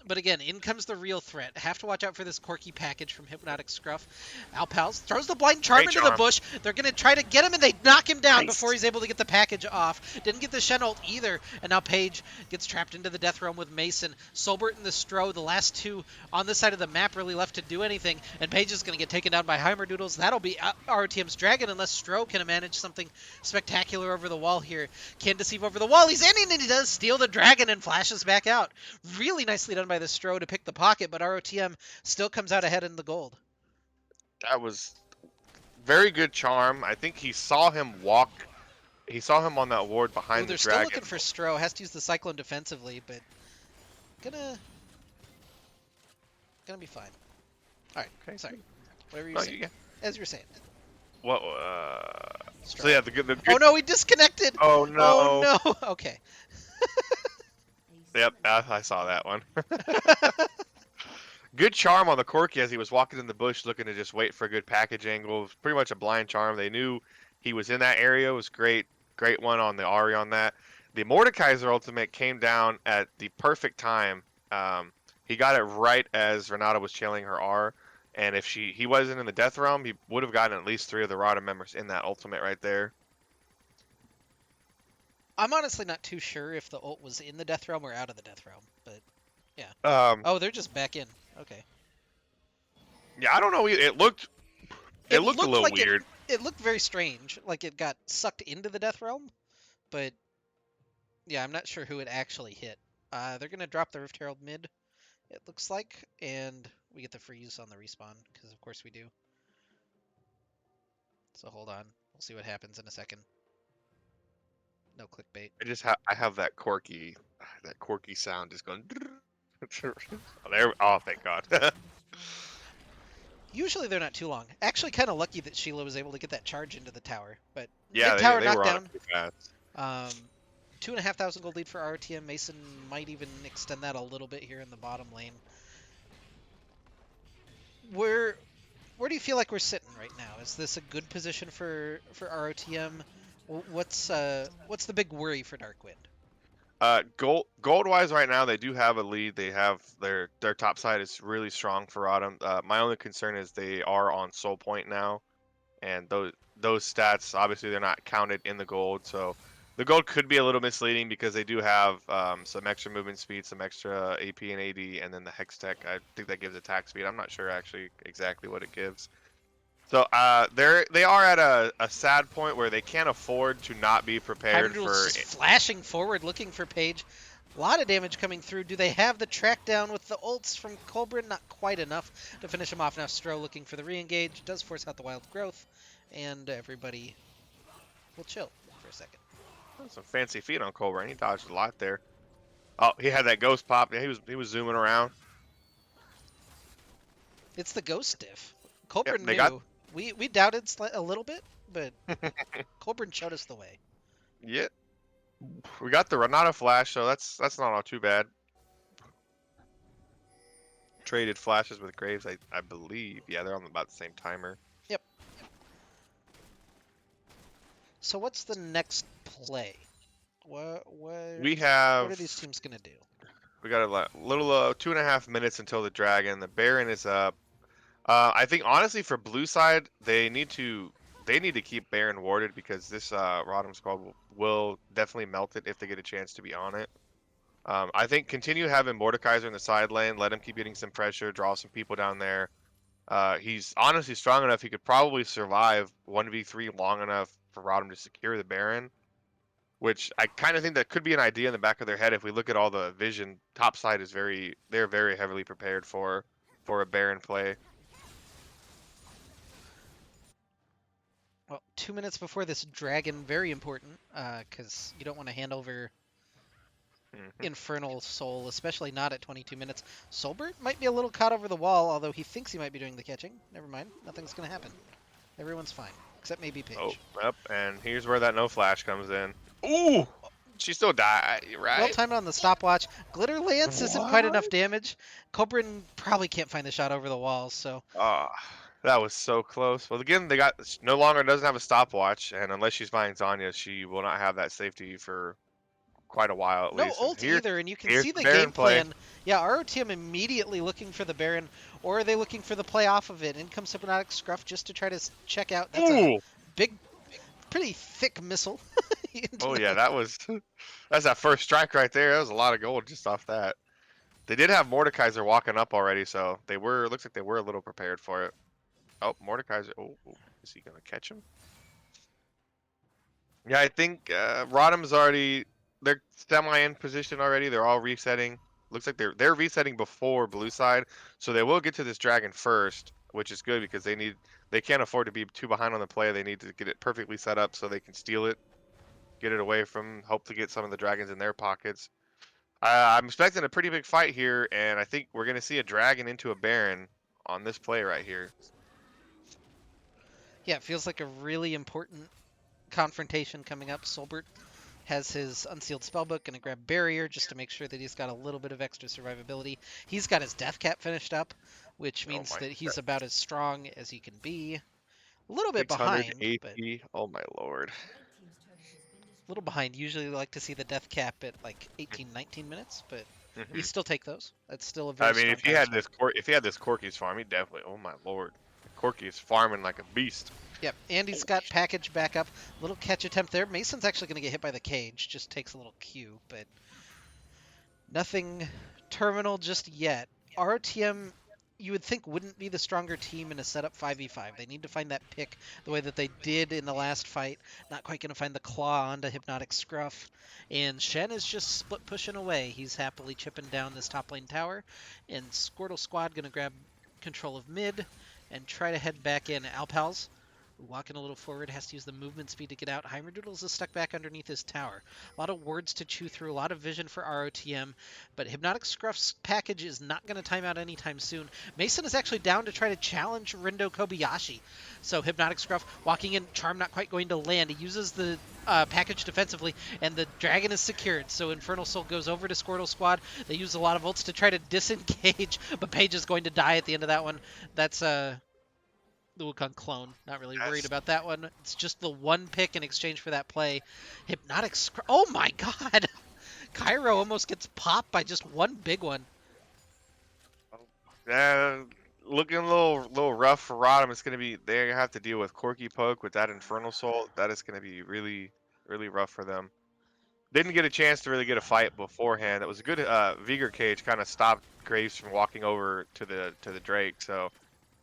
But again, in comes the real threat. Have to watch out for this quirky package from Hypnotic Scruff. Alpals throws the Blind Charm Great into the charm. bush. They're going to try to get him, and they knock him down Nice. before he's able to get the package off. Didn't get the Shen ult either, and now Paige gets trapped into the Death Realm with Mason. Solbert and the Stro, the last two on this side of the map, really left to do anything, and Paige is going to get taken down by Heimerdoodles. That'll be ROTM's Dragon unless Stro can manage something spectacular over the wall here. Can deceive over the wall. He's in, and he does steal the Dragon and flashes back out. Really nicely done by the Stro to pick the pocket, but ROTM still comes out ahead in the gold. That was very good charm. I think he saw him walk. He saw him on that ward behind the They're still dragon. looking for Stro. Has to use the Cyclone defensively, but gonna be fine. All right, Okay. sorry. Whatever No, you're saying. As you're saying. What? Stro. So yeah, the good. Oh no, we disconnected. Oh no. Oh no. Okay. Yep, I saw that one. Good charm on the Corki as he was walking in the bush looking to just wait for a good package angle. It was pretty much a blind charm. They knew he was in that area. It was great. Great one on the Ari on that. The Mordekaiser ultimate came down at the perfect time. He got it right as Renata was chailing her R. And if he wasn't in the Death Realm, he would have gotten at least 3 of the Rada members in that ultimate right there. I'm honestly not too sure if the ult was in the Death Realm or out of the Death Realm, but yeah. Oh, they're just back in. Okay. Yeah, I don't know. It looked a little like weird. It looked very strange, like it got sucked into the Death Realm, but yeah, I'm not sure who it actually hit. They're gonna drop the Rift Herald mid, it looks like, and we get the freeze on the respawn, because of course we do. So hold on, we'll see what happens in a second. No clickbait. I have that quirky sound just going. There. Oh, thank God. Usually they're not too long. Actually, kind of lucky that Sheila was able to get that charge into the tower, but Yeah, mid-tower they were on knockdown. it pretty fast. 2,500 gold lead for RTM. Mason might even extend that a little bit here in the bottom lane. Where do you feel like we're sitting right now? Is this a good position for ROTM? What's the big worry for Darkwind? Gold wise, right now they do have a lead. They have their top side is really strong for Autumn. My only concern is they are on soul point now, and those stats obviously they're not counted in the gold. So the gold could be a little misleading because they do have some extra movement speed, some extra AP and AD, and then the Hex Tech. I think that gives attack speed. I'm not sure actually exactly what it gives. So they are at a sad point where they can't afford to not be prepared for. Just flashing forward, looking for Paige. A lot of damage coming through. Do they have the track down with the ults from Colbrin? Not quite enough to finish him off. Now Stro looking for the re-engage. Does force out the wild growth, and everybody will chill for a second. Some fancy feet on Colburn. He dodged a lot there. Oh, he had that ghost pop. Yeah, he was zooming around. It's the ghost diff. Colburn Yep, knew. We doubted a little bit, but Colburn showed us the way. Yeah. We got the Renata flash, so that's not all too bad. Traded flashes with Graves, I believe. Yeah, they're on about the same timer. Yep. So what's the next play? What are these teams gonna do? We got a little 2.5 minutes until the dragon. The Baron is up. I think honestly for blue side they need to keep Baron warded because this Rodham squad will definitely melt it if they get a chance to be on it. I think continue having Mordekaiser in the side lane, let him keep getting some pressure, draw some people down there. He's honestly strong enough; he could probably survive 1v3 long enough for Rodham to secure the Baron. Which I kind of think that could be an idea in the back of their head if we look at all the vision. Top side is they're very heavily prepared for a Baron play. Well, 2 minutes before this dragon, very important, because you don't want to hand over Infernal Soul, especially not at 22 minutes. Solbert might be a little caught over the wall, although he thinks he might be doing the catching. Never mind, nothing's going to happen. Everyone's fine, except maybe Paige. Oh, yep, and here's where that no flash comes in. Ooh! She still died, right? Well timed on the stopwatch. Glitter Lance isn't quite enough damage. Colbrin probably can't find the shot over the wall, so... That was so close. Well, again, no longer doesn't have a stopwatch, and unless she's buying Zanya, she will not have that safety for quite a while at No least. And ult either, and you can here's see the the Baron game play. plan. Yeah, ROTM immediately looking for the Baron, or are they looking for the play off of it? In comes Hypnotic Scruff just to try to check out. That's a Ooh. big, pretty thick missile. Oh yeah, that's that first strike right there. That was a lot of gold just off that. They did have Mordekaiser walking up already, so they were looks like they were a little prepared for it. Oh, Mordekaiser. Oh, is he gonna catch him? Yeah, I think Rodham's already. They're semi in position already. They're all resetting. Looks like they're resetting before blue side, so they will get to this dragon first, which is good because they can't afford to be too behind on the play. They need to get it perfectly set up so they can steal it, get it away from, hope to get some of the dragons in their pockets. I'm expecting a pretty big fight here, and I think we're gonna see a dragon into a baron on this play right here. Yeah, it feels like a really important confrontation coming up. Solbert has his unsealed spellbook, gonna grab barrier just to make sure that he's got a little bit of extra survivability. He's got his death cap finished up, which Oh means my, that he's about as strong as he can be. A little bit 600 behind, but AP. Oh my lord. a little behind. Usually they like to see the death cap at like 18, 19 minutes, but we Mhm. still take those. That's still a I very mean, strong time start. If he had this Corky's farm, he definitely. Oh my lord, Corky's farming like a beast. Yep, Andy's got package back up. Little catch attempt there. Mason's actually going to get hit by the cage. Just takes a little Q, but nothing terminal just yet. RTM, you would think, wouldn't be the stronger team in a setup 5v5. They need to find that pick the way that they did in the last fight. Not quite going to find the claw onto Hypnotic Scruff. And Shen is just split pushing away. He's happily chipping down this top lane tower. And Squirtle Squad going to grab control of mid and try to head back in. Alpals walking a little forward, has to use the movement speed to get out. Heimerdoodles is stuck back underneath his tower. A lot of words to chew through, a lot of vision for ROTM, but Hypnotic Scruff's package is not going to time out anytime soon. Mason is actually down to try to challenge Rindo Kobayashi. So Hypnotic Scruff walking in, Charm not quite going to land. He uses the package defensively, and the dragon is secured. So Infernal Soul goes over to Squirtle Squad. They use a lot of ults to try to disengage, but Paige is going to die at the end of that one. That's the Wukong clone. Not really worried Yes. about that one. It's just the one pick in exchange for that play. Hypnotic Oh my god! Cairo almost gets popped by just one big one. Uh, Looking a little rough for Rodham. It's gonna be they have to deal with Corky Poke with that Infernal Soul. That is gonna be really rough for them. Didn't get a chance to really get a fight beforehand. It was a good Vigor cage kind of stopped Graves from walking over to the Drake. So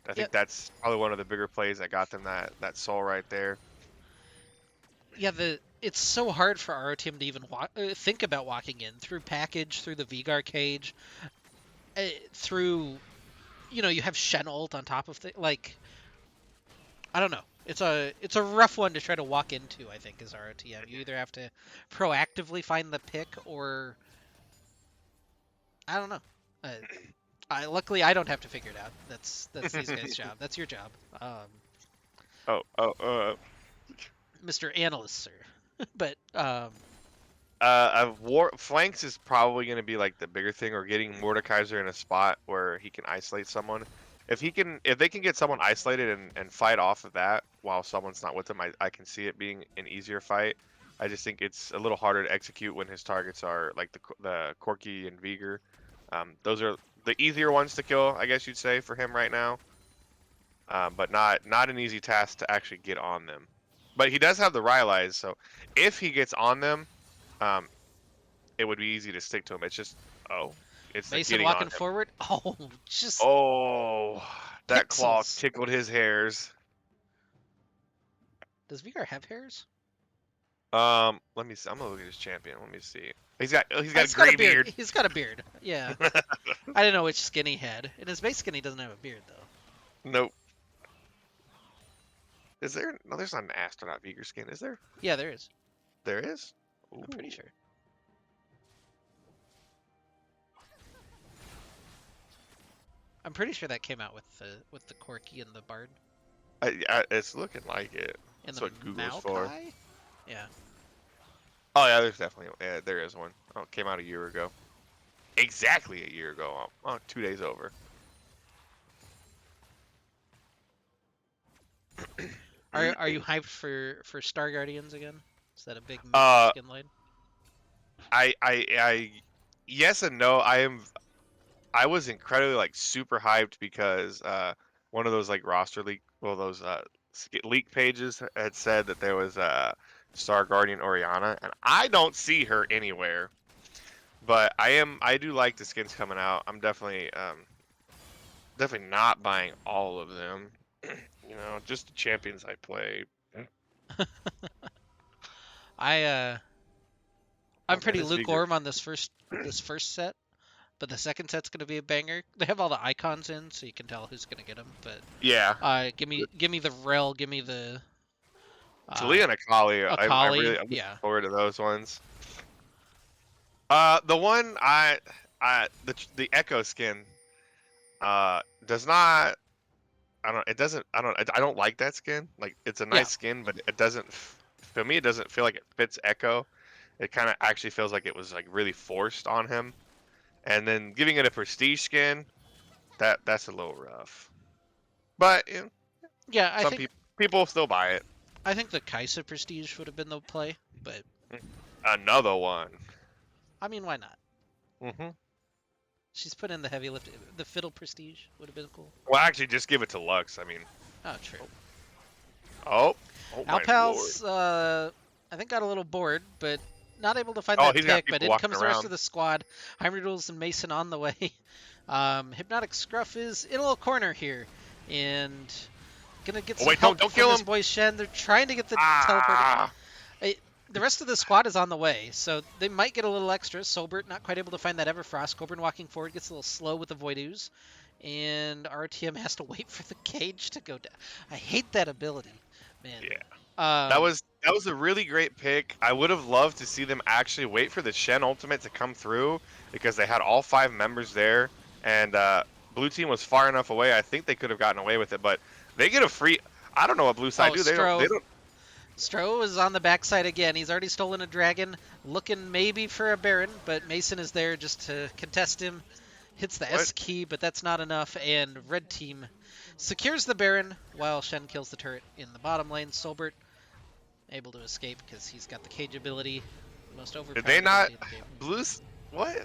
I Yep. think that's probably one of the bigger plays that got them that soul right there. Yeah, it's so hard for our team to even think about walking in through package, through the Vigar cage, through you have Shen ult on top of like I don't know. It's a rough one to try to walk into. I think is ROTM. You either have to proactively find the pick or I don't know. Uh, luckily I don't have to figure it out. That's these guys' job. That's your job, Oh, Mr. Analyst, sir. But War flanks is probably going to be like the bigger thing, or getting Mordekaiser in a spot where he can isolate someone. If they can get someone isolated and fight off of that while someone's not with them, I can see it being an easier fight. I just think it's a little harder to execute when his targets are like the Corky and Vigor. Those are the easier ones to kill, I guess you'd say, for him right now. But not an easy task to actually get on them. But he does have the Rylai's, so if he gets on them, um, it would be easy to stick to him. It's just it's the Mason getting on walking him. forward. Oh, just Oh, that claw pixels. tickled his hairs. Does Vigar have hairs? Let me see. I'm gonna look at his champion. Let me see. He's got a He's got a gray beard. beard. He's got a beard. Yeah. I didn't know which skin he had. In his base skin, he doesn't have a beard though. Nope. Is there? No, there's not an astronaut Vigor skin, is there? Yeah, there is. There is. I'm pretty Ooh. sure. I'm pretty sure that came out with the Corky and the Bard It's looking like it. and That's the what Google's for. Maokai. Yeah. Oh yeah, there's definitely there is one. Oh, it came out a year ago. Exactly a year ago. Oh, 2 days over. Are you hyped for Star Guardians again? Is that a big Uh, skin line? I yes and no. I was incredibly like super hyped because one of those like roster leak, well those leak pages had said that there was Star Guardian Oriana, and I don't see her anywhere. But I do like the skins coming out. I'm definitely not buying all of them. Just the champions I play. I Oh I'm man, pretty this Vigor. lukewarm on this first set, but the second set's gonna be a banger. They have all the icons in, so you can tell who's gonna get them. But Yeah, give me the Rel, give me the Talia uh and Akali. Akali. I'm looking Yeah, forward to those ones. The one the Echo skin does not. I don't. It doesn't. I don't like that skin. Like it's a yeah. nice skin, but it doesn't. For me, it doesn't feel like it fits Echo. It kind of actually feels like it was like really forced on him. And then giving it a prestige skin, that's a little rough. But Yeah, I some think people still buy it. I think the Kaisa Prestige would have been the play, but Another one. I mean, why not? hmm She's put in the heavy lift. The Fiddle Prestige would have been cool. Well, actually, just give it to Lux. I mean, Oh, true. oh, oh my lord. Alpal's, I think, got a little bored, but not able to find Oh, that he's got pick. But people in walking comes the rest around. of the squad. Heimerduels and Mason on the way. Hypnotic Scruff is in a little corner here, and gonna get Oh some wait, help don't from kill his him. boy Shen. They're trying to get the teleport. Ah, The rest of the squad is on the way, so they might get a little extra. Sobert not quite able to find that Everfrost. Coburn walking forward gets a little slow with the Void Ooze, and RTM has to wait for the cage to go down. I hate that ability, man. yeah. Um, That was a really great pick. I would have loved to see them actually wait for the Shen ultimate to come through because they had all 5 members there, and blue team was far enough away. I think they could have gotten away with it, but they get a free. I don't know what blue side oh, do. They don't. They Stro. don't. Stro is on the backside again. He's already stolen a dragon, looking maybe for a Baron, but Mason is there just to contest him. Hits the What? S key, but that's not enough, and red team secures the Baron while Shen kills the turret in the bottom lane. Sobert able to escape because he's got the cage ability, the most Did they overpowered not? ability in the game. Blues. What?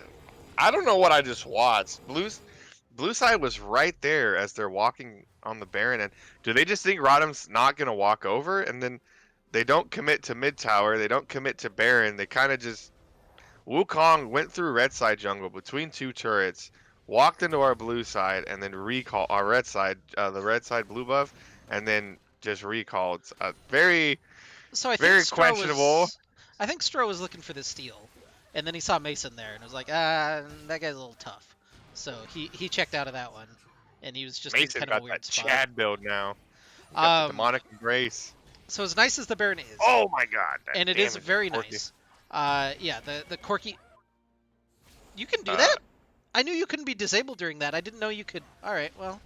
I don't know what I just watched. Blue side was right there as they're walking on the Baron, and do they just think Rodham's not gonna walk over? And then they don't commit to mid tower. They don't commit to Baron. They kind of just Wukong went through red side jungle between 2 turrets, walked into our blue side, and then recall our red side, the red side blue buff, and then just recalled. Very, So I think very Stro questionable. was, I think Stro was looking for the steal, and then he saw Mason there and was like, that guy's a little tough. So he checked out of that one, and he was just in Mason kind of a got that weird spot. Chad build now. He's got the Um, demonic embrace. so as nice as the Baron is, Oh my god, that and it is damage is very Corky. nice. Yeah, the Corky, you can do Uh, that. I knew you couldn't be disabled during that. I didn't know you could. All right, well.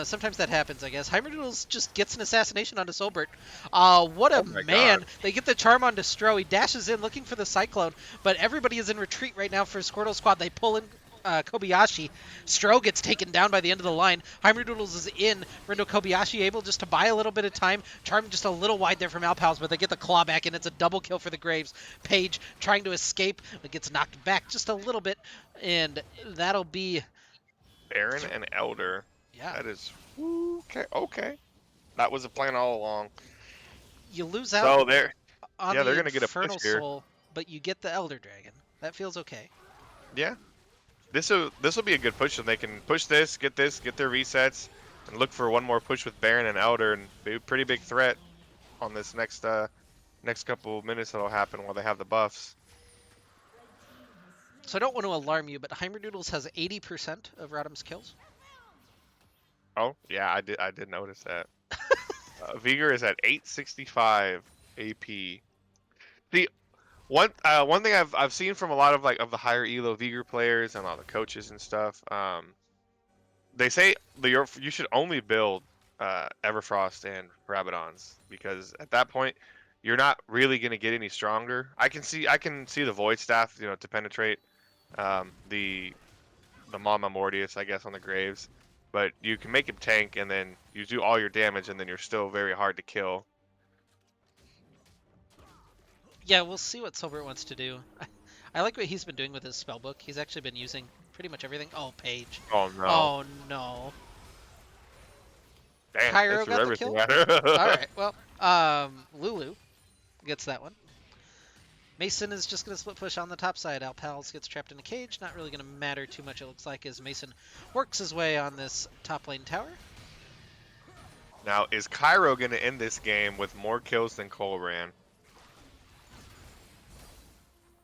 Sometimes that happens, I guess. Heimerdiddles just gets an assassination onto Solbert. What a oh my god. man. They get the charm onto Stro. He dashes in looking for the Cyclone, but everybody is in retreat right now for Squirtle Squad. They pull in Kobayashi. Stro gets taken down by the end of the line. Heimerdoodles is in. Rendo Kobayashi able just to buy a little bit of time. Charm just a little wide there from Alpals, but they get the claw back, and it's a double kill for the Graves. Page trying to escape, but gets knocked back just a little bit, and that'll be... Baron and Elder. Yeah. That is okay. Okay, that was the plan all along. You lose out So they're on yeah, the they're gonna get a push Infernal here. Soul, but you get the Elder Dragon. That feels okay. Yeah, this will be a good push, and they can push this, get their resets, and look for one more push with Baron and Elder, and be a pretty big threat on this next couple of minutes that'll happen while they have the buffs. So I don't want to alarm you, but Heimerdoodles has 80% of Rodham's kills. Oh yeah, I did notice that. Vigor is at 865 AP. The one thing I've seen from a lot of like of the higher elo Vigor players and all the coaches and stuff, they say you should only build Everfrost and Rabadons because at that point you're not really going to get any stronger. I can see the Void Staff, to penetrate the Mama Mortius, I guess, on the Graves, but you can make him tank and then you do all your damage and then you're still very hard to kill. Yeah, we'll see what Silbert wants to do. I like what he's been doing with his spellbook. He's actually been using pretty much everything. Oh, Page. Oh no. Oh no. Damn, they Cairo threw got the everything kill. at her. All right. Well, Lulu gets that one. Mason is just going to split push on the top side. Alpals gets trapped in a cage. Not really going to matter too much, it looks like, as Mason works his way on this top lane tower. Now, is Cairo going to end this game with more kills than Colran?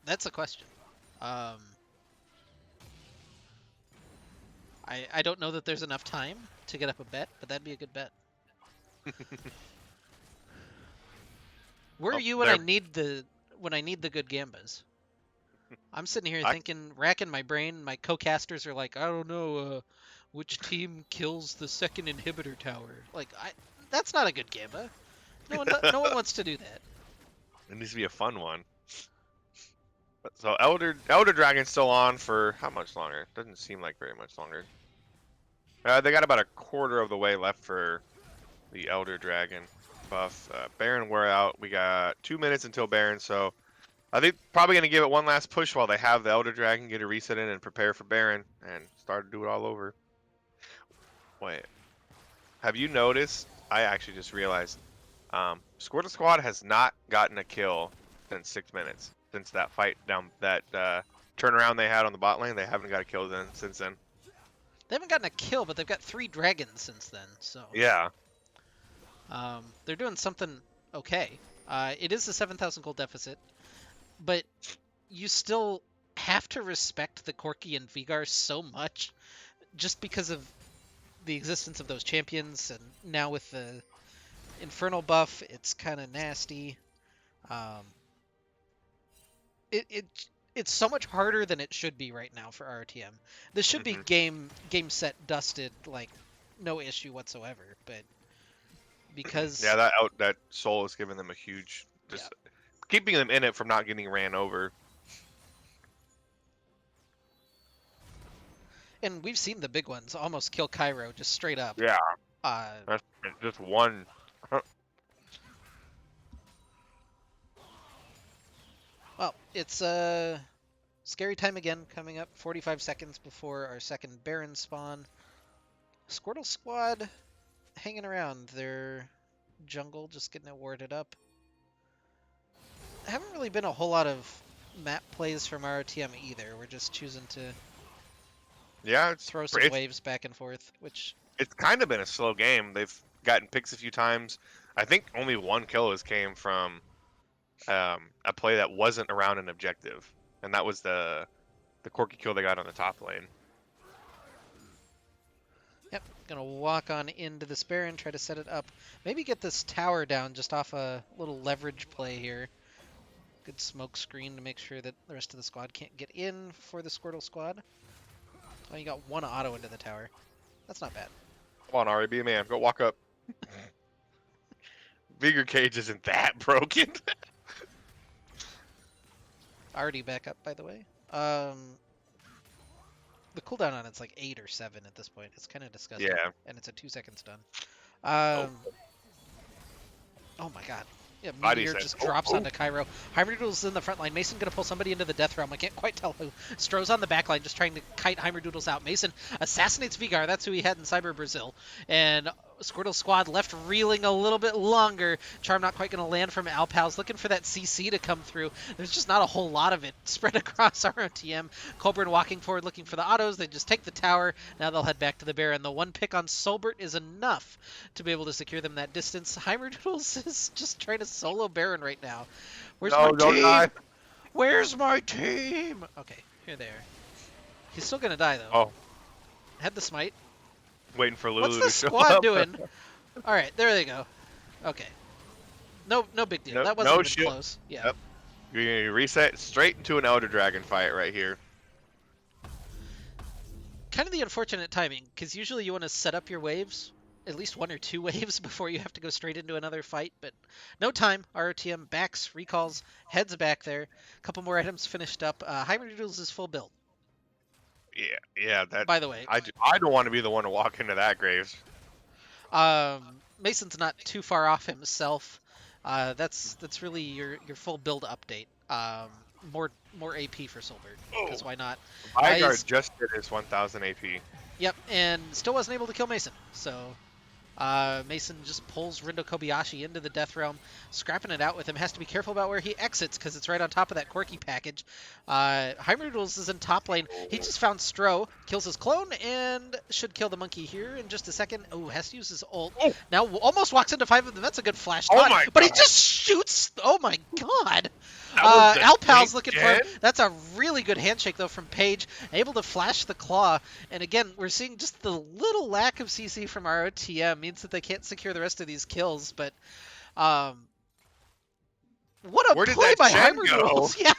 That's a question. Um, I don't know that there's enough time to get up a bet, but that'd be a good bet. Where are Oh, you there. when I need the good gambas? I'm sitting here I, thinking, racking my brain. My co-casters are like, I don't know, which team kills the second inhibitor tower. Like, that's not a good gamba. No one wants to do that. it needs to be a fun one. So Elder Dragon's still on for how much longer? Doesn't seem like very much longer. They got about a quarter of the way left for the Elder Dragon buff. Baron, we're out. We got 2 minutes until Baron, so I think probably gonna give it one last push while they have the Elder Dragon, get a reset in, and prepare for Baron, and start to do it all over. Wait, have you noticed? I actually just realized, Squirtle Squad has not gotten a kill since 6 minutes. Since that fight down that turnaround they had on the bot lane, they haven't got a kill since then. They haven't gotten a kill, but they've got 3 dragons since then. So Yeah. they're doing something okay. It is a 7,000 gold deficit, but you still have to respect the Corki and Vigar so much, just because of the existence of those champions, and now with the Infernal buff, it's kind of nasty. Um, it, it it's so much harder than it should be right now for RTM. This should be Hmm. game set dusted, like no issue whatsoever, but because Yeah, that soul is giving them a huge, just yeah. keeping them in it from not getting ran over. And we've seen the big ones almost kill Cairo just straight up. Yeah, Uh, that's just one. well, it's scary time again coming up. 45 seconds before our second Baron spawn. Squirtle Squad hanging around their jungle, just getting it warded up. Haven't really been a whole lot of map plays from RTM either. We're just choosing to Yeah, throw some waves back and forth, which it's kind of been a slow game. They've gotten picks a few times. I think only one kill has came from a play that wasn't around an objective, and that was the Corky kill they got on the top lane. yep, gonna walk on into this Baron, try to set it up. Maybe get this tower down just off a little leverage play here. Good smoke screen to make sure that the rest of the squad can't get in for the Squirtle Squad. Oh, you got one auto into the tower. That's not bad. Come on, Ari, be a man. Go walk up. Vigor Cage isn't that broken. Already back up, by the way. The cooldown on it's like 8 or 7 at this point. It's kind of disgusting. Yeah. And it's a 2-second stun. Oh. Oh my god. Yeah, Body Meteor says, just "Oh, drops oh." onto Cairo. Heimerdoodle's in the front line. Mason gonna pull somebody into the death realm. I can't quite tell who. Stroh's on the back line, just trying to kite Heimerdoodles out. Mason assassinates Vigar. That's who he had in Cyber Brazil. And Squirtle Squad left reeling a little bit longer. Charm not quite gonna land from Alpals. Looking for that CC to come through. There's just not a whole lot of it spread across ROTM. Colburn walking forward, looking for the autos. They just take the tower. Now they'll head back to the Baron. The one pick on Solbert is enough to be able to secure them that distance. Heimerdoodles is just trying to solo Baron right now. Where's No, my don't team? die. Where's my team? Okay, here they are. He's still gonna die though. Oh, Had the smite. waiting for What's Lulu the to show squad up. doing? All right, there they go. Okay. No big deal. No, That wasn't no even shield. close. Yeah. Yep. You're gonna reset straight into an Elder Dragon fight right here. Kind of the unfortunate timing, because usually you want to set up your waves, at least 1 or 2 waves before you have to go straight into another fight, but no time. ROTM backs, recalls, heads back there. A couple more items finished up. Heimerdoodles is full build, Yeah, that. by the way. I don't want to be the one to walk into that grave. Mason's not too far off himself. That's really your full build update. More AP for Solbert, Oh, because why not? Vygarde He's just did his 1000 AP. Yep, and still wasn't able to kill Mason. So Mason just pulls Rindo Kobayashi into the Death Realm, scrapping it out with him. Has to be careful about where he exits because it's right on top of that Corky package. Heimerdoodles is in top lane. He just found Stro, kills his clone, and should kill the monkey here in just a second. Oh, has to use his ult. Oh, Now almost walks into 5 of them. That's a good flash oh taunt, my but he god, just shoots. Oh my god. that was the Alpal's tank looking for him. gen? That's a really good handshake, though, from Paige. Able to flash the claw. And again, we're seeing just the little lack of CC from ROTM means that they can't secure the rest of these kills. But um, what a Where did play that by Shen go? Heimerdoodles. Yeah,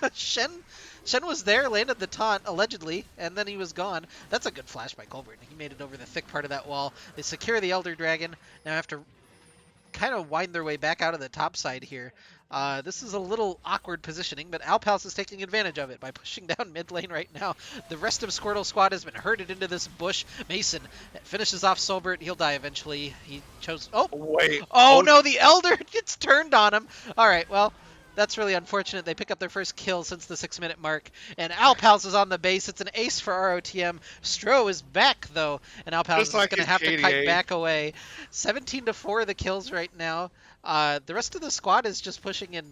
Shen was there, landed the taunt, allegedly, and then he was gone. That's a good flash by Colbert. He made it over the thick part of that wall. They secure the Elder Dragon. Now have to kind of wind their way back out of the top side here. This is a little awkward positioning, but Alpals is taking advantage of it by pushing down mid lane right now. The rest of Squirtle squad has been herded into this bush. Mason finishes off Solbert. He'll die eventually. He chose... Oh! Wait. Oh no, the Elder gets turned on him. Alright, well, that's really unfortunate. They pick up their first kill since the 6-minute mark. And Alpals is on the base. It's an ace for ROTM. Stro is back, though. And Alpals Just is like going to in have to kite KDA. back away. 17-4 the kills right now. The rest of the squad is just pushing in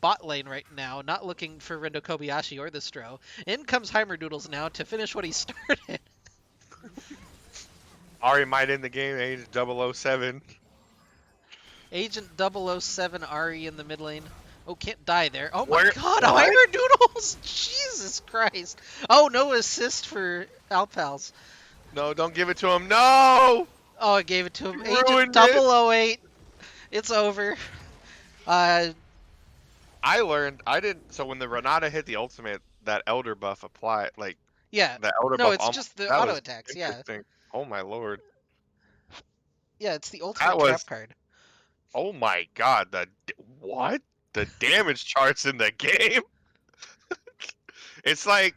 bot lane right now, not looking for Rindo Kobayashi or the Stro. In comes Heimerdoodles now to finish what he started. Ari might end the game, age 007. Agent 007 Ari in the mid lane. Oh, can't die there. Oh my Where- god, what? Heimerdoodles! Jesus Christ. Oh, no assist for Alpals. No, don't give it to him. No! Oh, I gave it to him. You Agent ruined it. 008. It's over. I learned, I didn't, so when the Renata hit the ultimate, that Elder buff applied, like, Yeah. the Elder No, buff it's just the that auto was attacks, yeah. interesting. Oh my lord. Yeah, it's the That ultimate was, trap card. oh my god, what? The damage charts in the game? It's like,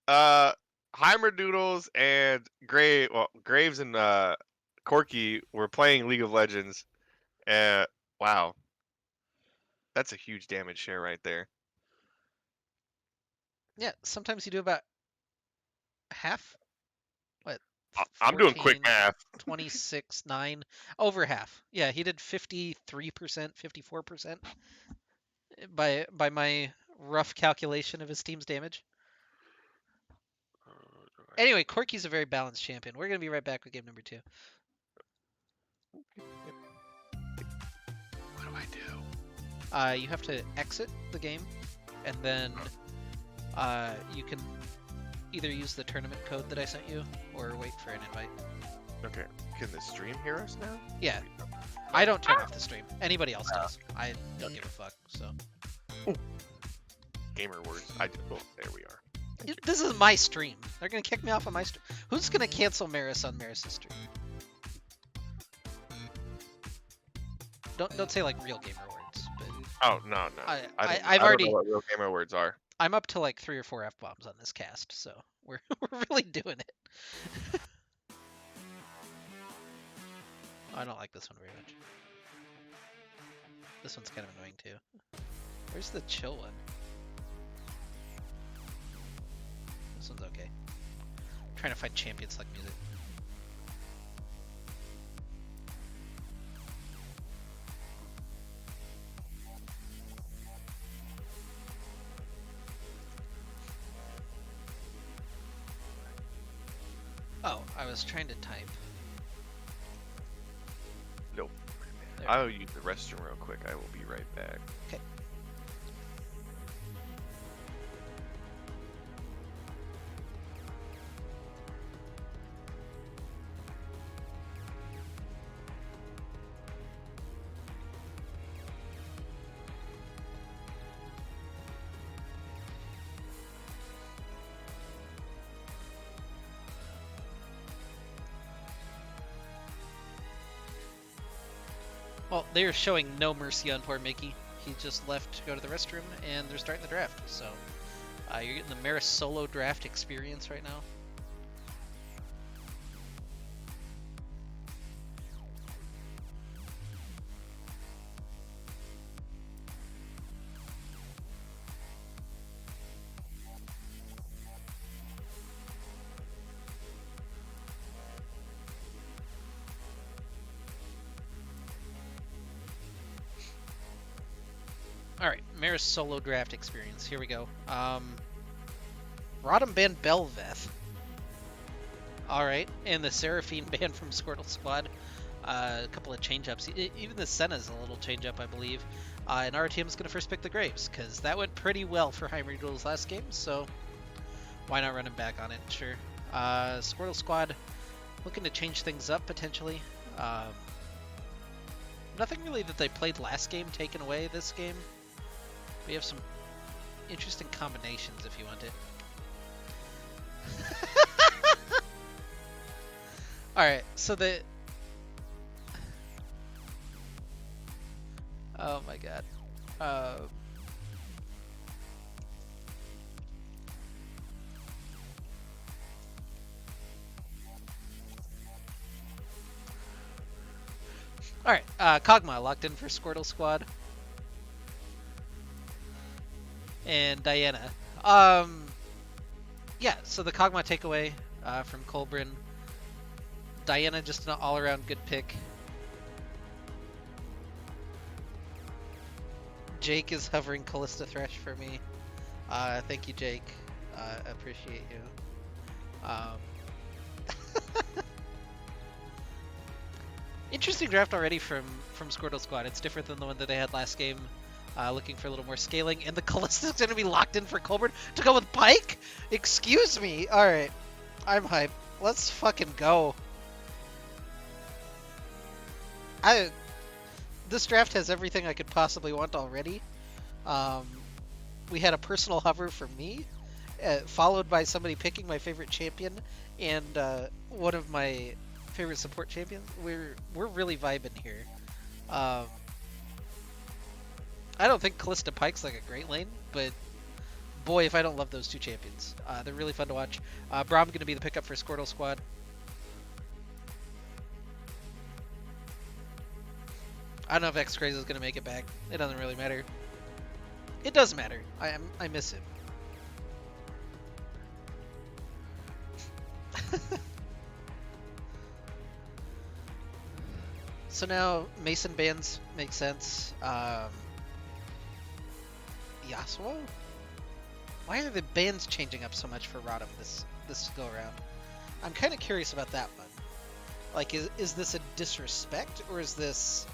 Heimerdoodles and Graves and, Corky were playing League of Legends. Wow. That's a huge damage share right there. Yeah, sometimes you do about half. What? I'm doing quick 14, math. 26, 9. Over half. Yeah, he did 53%, 54% by my rough calculation of his team's damage. Anyway, Corky's a very balanced champion. We're going to be right back with game number 2. What do I do? You have to exit the game, and then you can either use the tournament code that I sent you, or wait for an invite. Okay. Can the stream hear us now? Yeah. I don't turn off the stream. Anybody else does. I don't give a fuck, so. Gamer words. Oh, there we are. This is my stream. They're going to kick me off of my stream. Who's going to cancel Maris on Maris' stream? Don't say, like, real gamer words, but... Oh, no. I've don't already... know what real gamer words are. I'm up to, like, 3 or 4 F-bombs on this cast, so we're really doing it. I don't like this one very much. This one's kind of annoying too. Where's the chill one? This one's okay. I'm trying to find champions like music. Oh, I was trying to type. Nope. There. I'll use the restroom real quick. I will be right back. Okay. Well, they're showing no mercy on poor Mickey. He just left to go to the restroom, and they're starting the draft. So, you're getting the Maris solo draft experience right now. Maris solo draft experience. Here we go. Rodham banned Belveth. Alright, and the Seraphine banned from Squirtle Squad. A couple of change-ups. Even the Senna's a little change-up, I believe. And our team's going to first pick the Graves, because that went pretty well for Heimer Duels last game, so why not run him back on it? Sure. Squirtle Squad looking to change things up, potentially. Nothing really that they played last game taken away this game. We have some interesting combinations if you want it. Alright, so the... Oh my god. Alright, Kog'Maw locked in for Squirtle Squad. And Diana. Yeah, so the Kog'Maw takeaway from Colbrin. Diana just an all-around good pick. Jake is hovering Callista Thresh for me. Thank you, Jake. Appreciate you. Interesting draft already from Squirtle Squad. It's different than the one that they had last game. Looking for a little more scaling. And the Callista's going to be locked in for Colbert to go with Pike? Excuse me. Alright. I'm hyped. Let's fucking go. This draft has everything I could possibly want already. We had a personal hover for me, followed by somebody picking my favorite champion, and one of my favorite support champions. We're really vibing here. I don't think Callista Pike's like a great lane, but boy, if I don't love those two champions. They're really fun to watch. Braum going to be the pickup for Squirtle Squad. I don't know if X-Crazy is going to make it back. It doesn't really matter. It does matter. I miss him. So now Mason bans make sense. Yasuo? Why are the bans changing up so much for Rodham this go around? I'm kind of curious about that one. Like, is this a disrespect, or is this...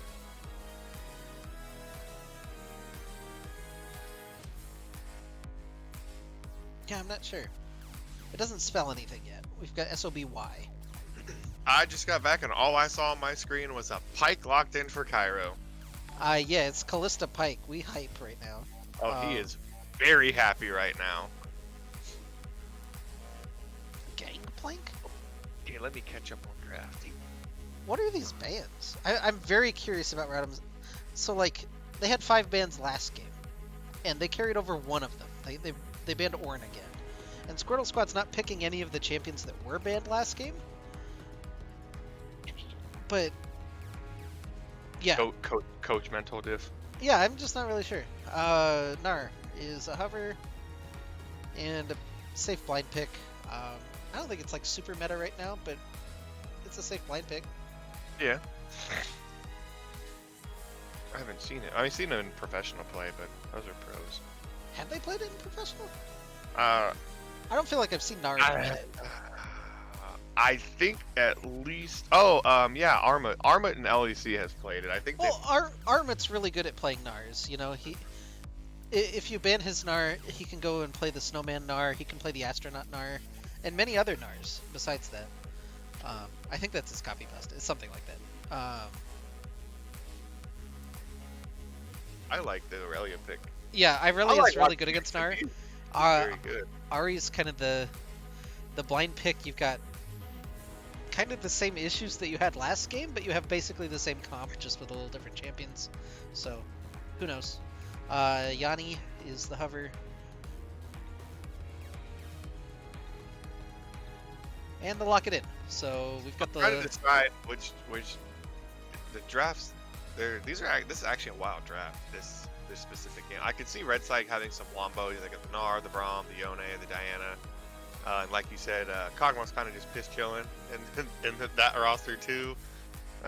Yeah, I'm not sure. It doesn't spell anything yet. We've got SOBY. I just got back and all I saw on my screen was a Pike locked in for Cairo. Yeah, it's Callista Pike. We hype right now. Oh, he is very happy right now. Gangplank? Okay, let me catch up on drafting. What are these bans? I'm very curious about Rodham's. So, like, they had 5 bans last game, and they carried over one of them. They banned Ornn again. And Squirtle Squad's not picking any of the champions that were banned last game. But, yeah. Coach mental diff. Yeah, I'm just not really sure. Gnar is a hover and a safe blind pick. I don't think it's like super meta right now, but it's a safe blind pick. Yeah. I haven't seen it. I've seen it in professional play, but those are pros. Have they played it in professional? I don't feel like I've seen Gnar in it. I think at least. Oh, yeah, Armut and LEC has played it. I think. Well, Armut's really good at playing Gnars. You know, if you ban his Gnar, he can go and play the Snowman Gnar. He can play the Astronaut Gnar, and many other Gnars besides that. I think that's his copy pasta. It's something like that. I like the Aurelia pick. Yeah, Irelia is really good against Gnar. Very good. Ari's kind of the blind pick. You've got kind of the same issues that you had last game, but you have basically the same comp, just with a little different champions. So, who knows? Yanni is the hover. And the lock it in. So we've got the. I'm trying to decide which the drafts. This is actually a wild draft. This specific game. I could see Red Side having some Wombo. They got the Gnar, the Braum, the Yone, the Diana. And like you said, Kog'Maw's kind of just piss chilling in that roster too.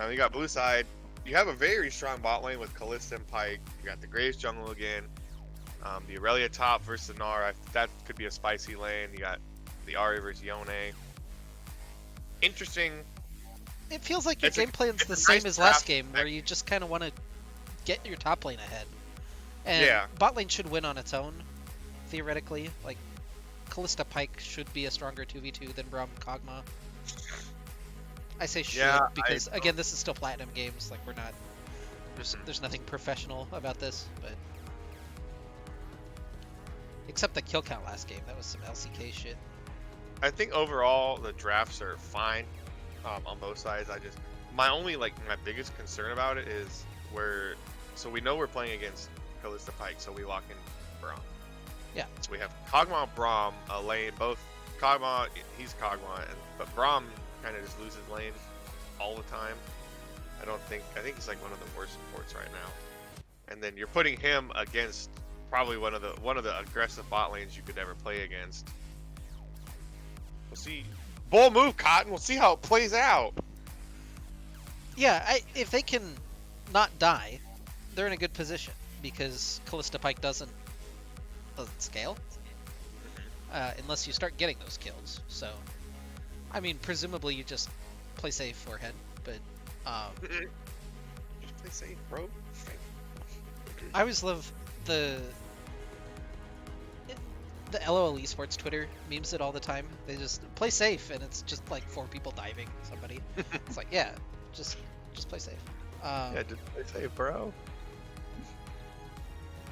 You got Blue Side. You have a very strong bot lane with Callista and Pike. You got the Graves jungle again. The Aurelia top versus the Gnar, that could be a spicy lane. You got the Ahri versus Yone. Interesting. It feels like your It's a, game plan's the it's a same nice as last draft. game, where you just kind of want to get your top lane ahead. And Yeah. bot lane should win on its own, theoretically. Like, Callista Pike should be a stronger 2v2 than Braum Kog'Maw. I say should because, again, this is still Platinum games. Like, we're not... There's nothing professional about this, but... Except the kill count last game. That was some LCK shit. I think overall the drafts are fine on both sides. My biggest concern about it is so we know we're playing against Callista Pike, so we lock in Braum. Yeah. So we have Kog'Maw, Braum, a lane. Both Kog'Maw, he's Kog'Maw, but Braum kind of just loses lane all the time. I think he's like one of the worst supports right now. And then you're putting him against probably one of the aggressive bot lanes you could ever play against. We'll see. Bold move, Cotton. We'll see how it plays out. Yeah, if they can not die, they're in a good position because Callista Pike doesn't scale unless you start getting those kills. So, I mean, presumably you just play safe forehead, but just play safe, bro. I always love the LOL esports Twitter memes it all the time. They just play safe, and it's just like 4 people diving somebody. It's like, yeah, just play safe. Yeah, just play safe, bro.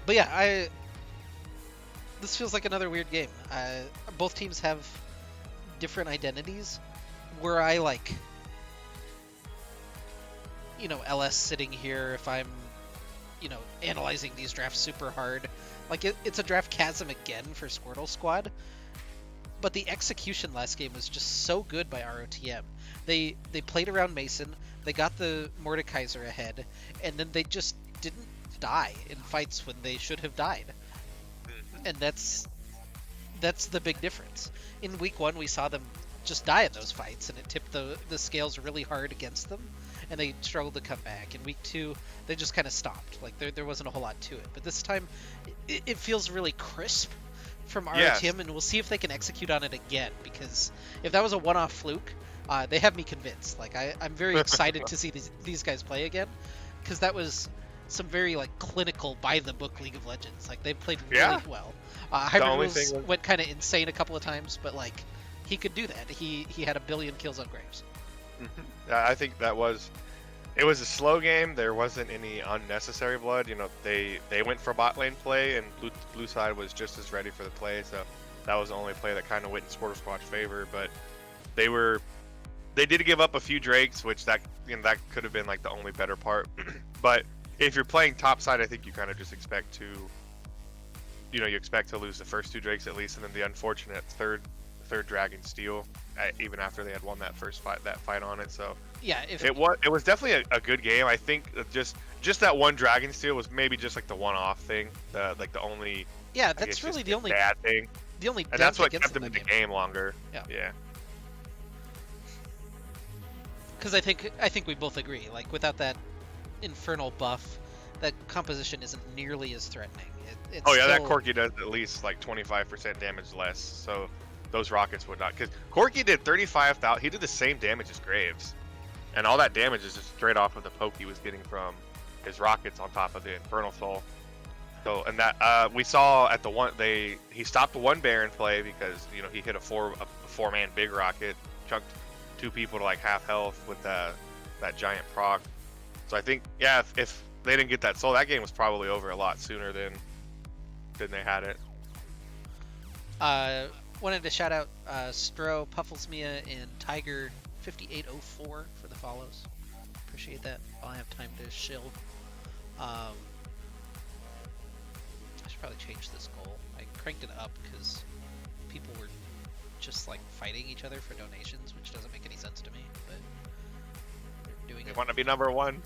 But yeah, this feels like another weird game. Both teams have different identities. Where I like, LS sitting here if I'm, analyzing these drafts super hard. Like, it's a draft chasm again for Squirtle Squad. But the execution last game was just so good by ROTM. They played around Mason, they got the Mordekaiser ahead, and then they just didn't die in fights when they should have died. And that's the big difference. In week 1, we saw them just die in those fights, and it tipped the scales really hard against them, and they struggled to come back. In week 2, they just kind of stopped. Like, there wasn't a whole lot to it. But this time, it feels really crisp from ROTM, Yes. and we'll see if they can execute on it again, because if that was a one-off fluke, they have me convinced. Like, I'm very excited to see these guys play again, because that was some very, like, clinical, by-the-book League of Legends. Like, they played really well. Hybrid went kind of insane a couple of times, but, like, he could do that. He had 1 billion kills on Graves. I think it was a slow game. There wasn't any unnecessary blood. They went for bot lane play, and blue side was just as ready for the play. So that was the only play that kind of went in Squirtle Squad's favor. But they did give up a few Drakes, which that could have been like the only better part. But if you're playing top side, I think you kind of just expect to, you expect to lose the first 2 Drakes at least, and then the unfortunate third Dragon steal, even after they had won that fight on it. So yeah, it was definitely a good game. I think just that one Dragon steal was maybe just like the one-off thing, the only. Yeah, that's really the only bad thing. The only. And that's what kept them in the game longer. Yeah. Because I think we both agree. Like, without that infernal buff, that composition isn't nearly as threatening. That Corki does at least like 25% damage less. So those rockets would not, because Corki did 35,000. He did the same damage as Graves, and all that damage is just straight off of the poke he was getting from his rockets on top of the Infernal Soul. So, and that we saw at the one he stopped one Baron play because he hit a 4-man big rocket, chunked 2 people to like half health with that giant proc. So I think if they didn't get that soul, that game was probably over a lot sooner than they had it. Wanted to shout out Stro, Pufflesmia, and Tiger5804 for the follows. Appreciate that. I'll have time to shill. I should probably change this goal. I cranked it up because people were just like fighting each other for donations, which doesn't make any sense to me, but they're doing it. They want to be number 1.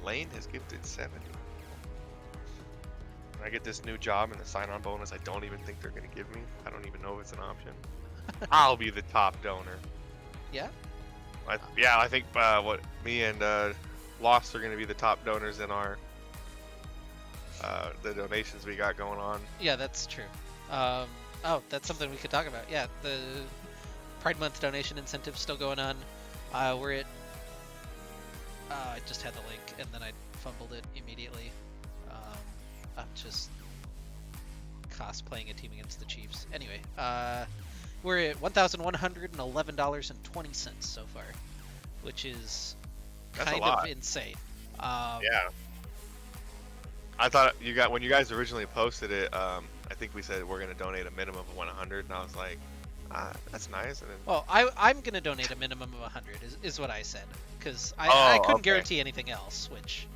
Lane has gifted 70. When I get this new job and the sign-on bonus, I don't even think they're going to give me. I don't even know if it's an option. I'll be the top donor. Yeah? I think what me and Lost are going to be the top donors in our the donations we got going on. Yeah, that's true. Um, oh, that's something we could talk about. Yeah, the Pride Month donation incentive still going on. We're at. I just had the link and then I fumbled it immediately. I'm just cosplaying a team against the Chiefs. Anyway, we're at $1,111.20 so far, which is That's a kind of lot. insane. Yeah. I thought when you guys originally posted it, I think we said we're gonna donate a minimum of 100, and I was like, that's nice. And then, Well, I'm gonna donate a minimum of 100 is what I said because I oh, couldn't okay. guarantee anything else, which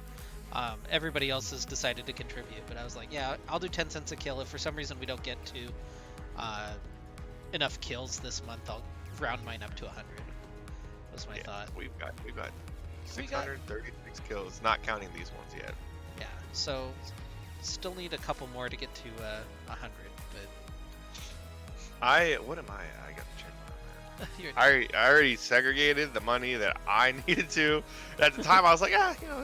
everybody else has decided to contribute. But I was like, yeah, I'll do 10 cents a kill. If for some reason we don't get to uh, enough kills this month, I'll round mine up to 100. Was my thought. We've got We got 636 kills, not counting these ones yet. yeah. So still need a couple more to get to 100. But What am I? I got to check on that. you're I already segregated the money that I needed to. At the time, I was like,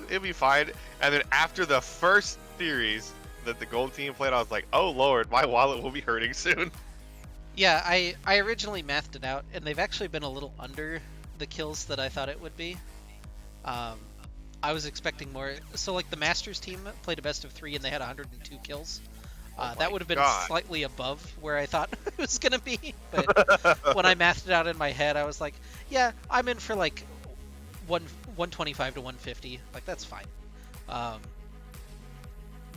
it'll be fine. And then after the first series that the gold team played, I was like, oh lord, my wallet will be hurting soon. Yeah, I originally mathed it out, and they've actually been a little under the kills that I thought it would be. Um, I was expecting more. So, like, the Masters team played a best of 3, and they had 102 kills. That would have been God. slightly above where I thought it was going to be. But when I mathed it out in my head, I was like, yeah, I'm in for, like, 125 to 150. Like, that's fine. But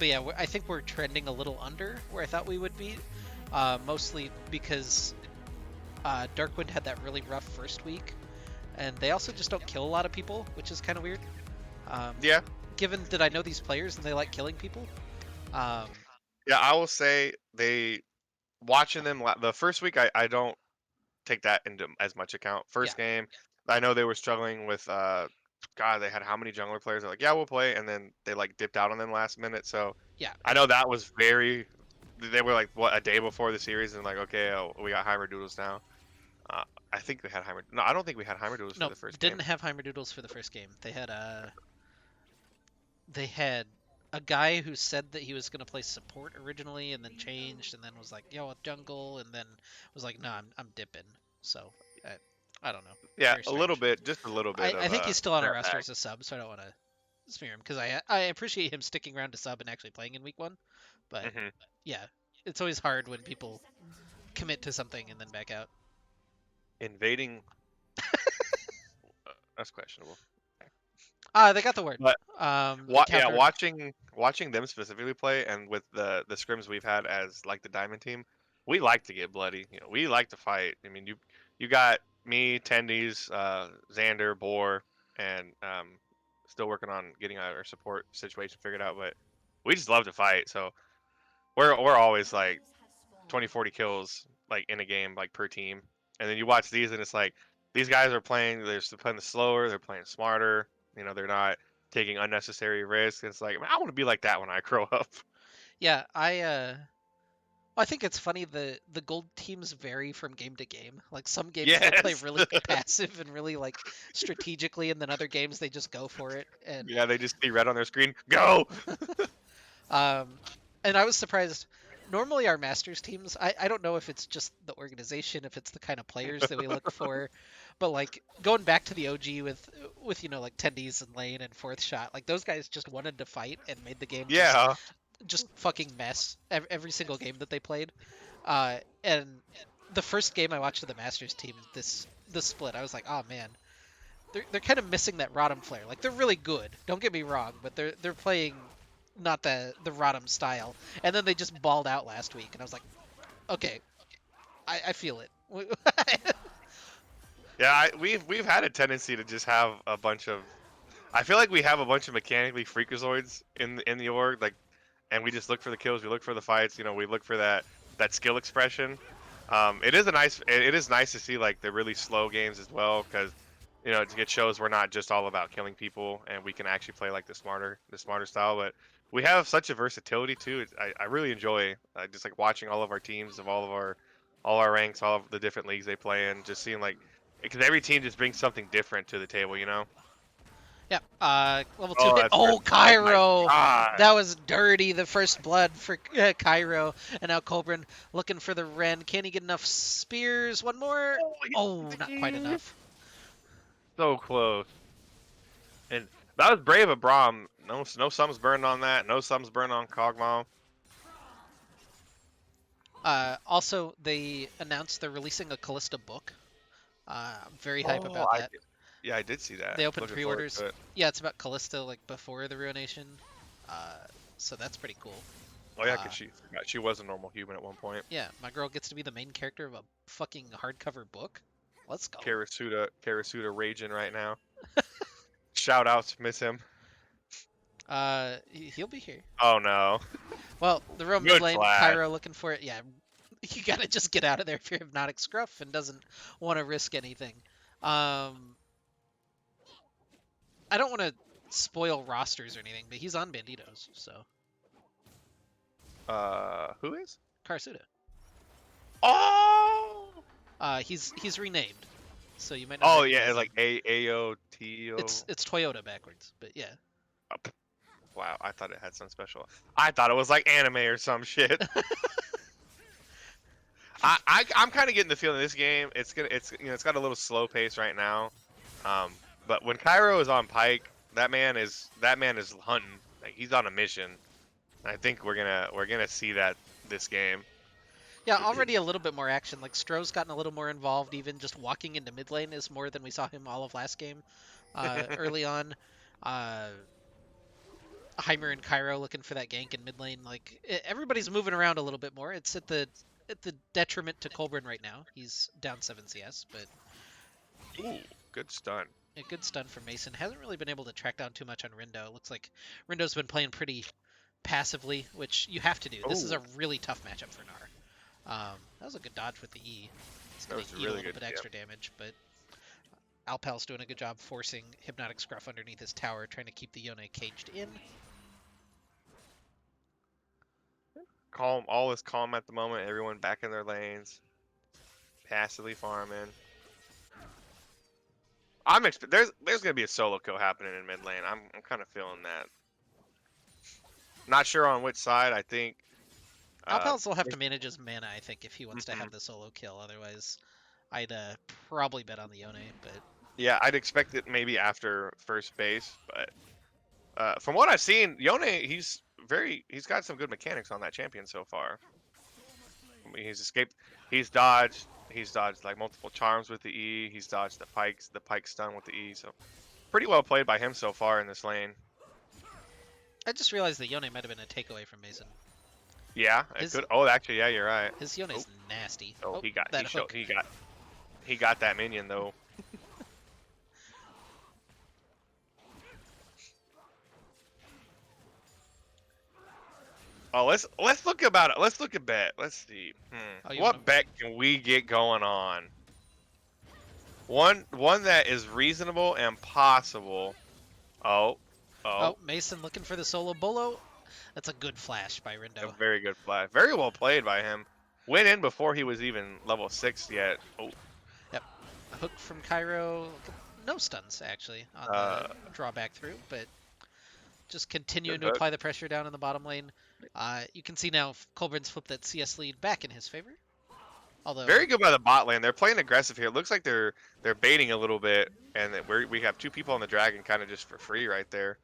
yeah, I think we're trending a little under where I thought we would be. Mostly because Darkwind had that really rough first week, and they also just don't kill a lot of people, which is kind of weird. Yeah. Given that I know these players and they like killing people. Yeah, I will say watching them the first week, I don't take that into as much account. Yeah. First game, I know they were struggling with God, they had how many jungler players? They're like, yeah, we'll play, and then they like dipped out on them last minute. So Yeah. I know that was very. They were like what a day before the series, and like, okay, we got Heimer Doodles now. Uh, I think we had Heimer. No, I don't think we had Heimer Doodles for No, the first game. didn't have Heimerdoodles for the first game. They had a guy who said that he was going to play support originally and then changed and then was like, yo, jungle, and then was like, no, I'm dipping. So I don't know. Yeah, Very a little strange. bit, just a little bit I of think he's still on our step roster back. as a sub, so I don't want to smear him because I appreciate him sticking around to sub and actually playing in week 1. But Hmm. yeah, it's always hard when people commit to something and then back out. Invading. That's questionable. They got the word. But yeah, Encounter. watching them specifically play, and with the scrims we've had as like the diamond team, we like to get bloody. We like to fight. I mean, you got me, Tendies, Xander, Boar, and still working on getting our support situation figured out. But we just love to fight. So we're always like 20, 40 kills like in a game like per team. And then you watch these, and it's like these guys are playing. They're playing slower. They're playing smarter. They're not taking unnecessary risks. It's like I want to be like that when I grow up. Yeah, I think it's funny the gold teams vary from game to game. Like some games they play Yes. really passive and really like strategically, and then other games they just go for it. And Yeah, they just see red on their screen. Go. um, and I was surprised. Normally our masters teams, I don't know if it's just the organization, if it's the kind of players that we look for, but like going back to the OG with like Tendies and Lane and Fourth Shot, like those guys just wanted to fight and made the game Yeah. just fucking mess every single game that they played. And the first game I watched of the Masters team, this split, I was like, oh man, they're kind of missing that Rotom flair. Like they're really good, don't get me wrong, but they're playing not the Rotom style. And then they just balled out last week, and I was like, okay, I feel it. Yeah. We've had a tendency to just have a bunch of. I feel like we have a bunch of mechanically freakazoids in the org, like, and we just look for the kills, we look for the fights, we look for that skill expression. It is nice to see like the really slow games as well, because it shows we're not just all about killing people, and we can actually play like the smarter style. But we have such a versatility too. I really enjoy just like watching all of our teams of all our ranks, all of the different leagues they play in, just seeing like because every team just brings something different to the table. Yep. Level 2 Oh, hit. that's good. Oh, Oh my Cairo! god. That was dirty. The first blood for Cairo. And now Colbrin looking for the Ren. Can he get enough spears? One more. Oh, not quite Holy, enough. so close. And that was brave of Braum. No sums burned on that. No sums burned on Kog'Maw. Also, they announced they're releasing a Callista book. I'm very hype Oh, about that. yeah, I did see that. They opened Looking forward pre-orders. to it. Yeah, it's about Callista, like before the Ruination. Uh, so that's pretty cool. Oh yeah, Uh, cause she was a normal human at one point. yeah, my girl gets to be the main character of a fucking hardcover book. Let's go. Karasuda raging right now. Shout outs, miss him. He'll be here. Oh no. Well, the real mid Good lane, flash. Cairo looking for it. Yeah, you gotta just get out of there if you're Hypnotic Scruff and doesn't want to risk anything. I don't want to spoil rosters or anything, but he's on Banditos, so Who is? Karasuda. Oh. He's renamed, so you might not Oh yeah, recognize it's like him. AOTO. It's Toyota backwards, but yeah. Wow, I thought it had some special. I thought it was like anime or some shit. I'm kind of getting the feeling this game. It's got a little slow pace right now. But when Cairo is on Pike, that man is hunting. Like he's on a mission. I think we're gonna see that this game. Yeah, already a little bit more action. Like Stroh's gotten a little more involved. Even just walking into mid lane is more than we saw him all of last game. Early on, Heimer and Cairo looking for that gank in mid lane. Like everybody's moving around a little bit more. It's at the detriment to Colbrin right now. He's down 7 CS, but Ooh, good stun. a good stun from Mason. Hasn't really been able to track down too much on Rindo. It looks like Rindo's been playing pretty passively, which you have to do. This is a Oh, really tough matchup for Gnar. That was a good dodge with the E. It's that going was to eat a really little good. bit extra damage, but Alpal's doing a good job forcing Hypnotic Scruff underneath his tower, trying to keep the Yone caged in. Calm, all is calm at the moment. Everyone back in their lanes, passively farming. There's gonna be a solo kill happening in mid lane. I'm kind of feeling that. Not sure on which side. I think. Alpals will have to manage his mana, I think, if he wants to Mhm. have the solo kill. Otherwise, I'd probably bet on the Yone, but Yeah, I'd expect it maybe after first base, but from what I've seen, Yone he's got some good mechanics on that champion so far. I mean, he's escaped, he's dodged like multiple charms with the E. He's dodged the pike stun with the E. So pretty well played by him so far in this lane. I just realized that Yone might have been a takeaway from Mason. Yeah, it could. Oh, actually, yeah, you're right. His Yone is nasty. Oh, That hook. he got that minion though. Oh, let's look about it. Let's look at bet. Let's see. Oh, you What wanna... bet can we get going on? One that is reasonable and possible. Oh, Oh, Mason looking for the solo bolo. That's a good flash by a Rindo. very good flash. Very well played by him. Went in before he was even level 6 yet. Oh, Yep. A hook from Cairo. No stuns, actually, on the drawback through, but just continuing good to hook. apply the pressure down in the bottom lane. You can see now Colburn's flipped that CS lead back in his favor. Although Very good by the bot lane. They're playing aggressive here. It looks like they're baiting a little bit, and that we have 2 people on the dragon kind of just for free right there.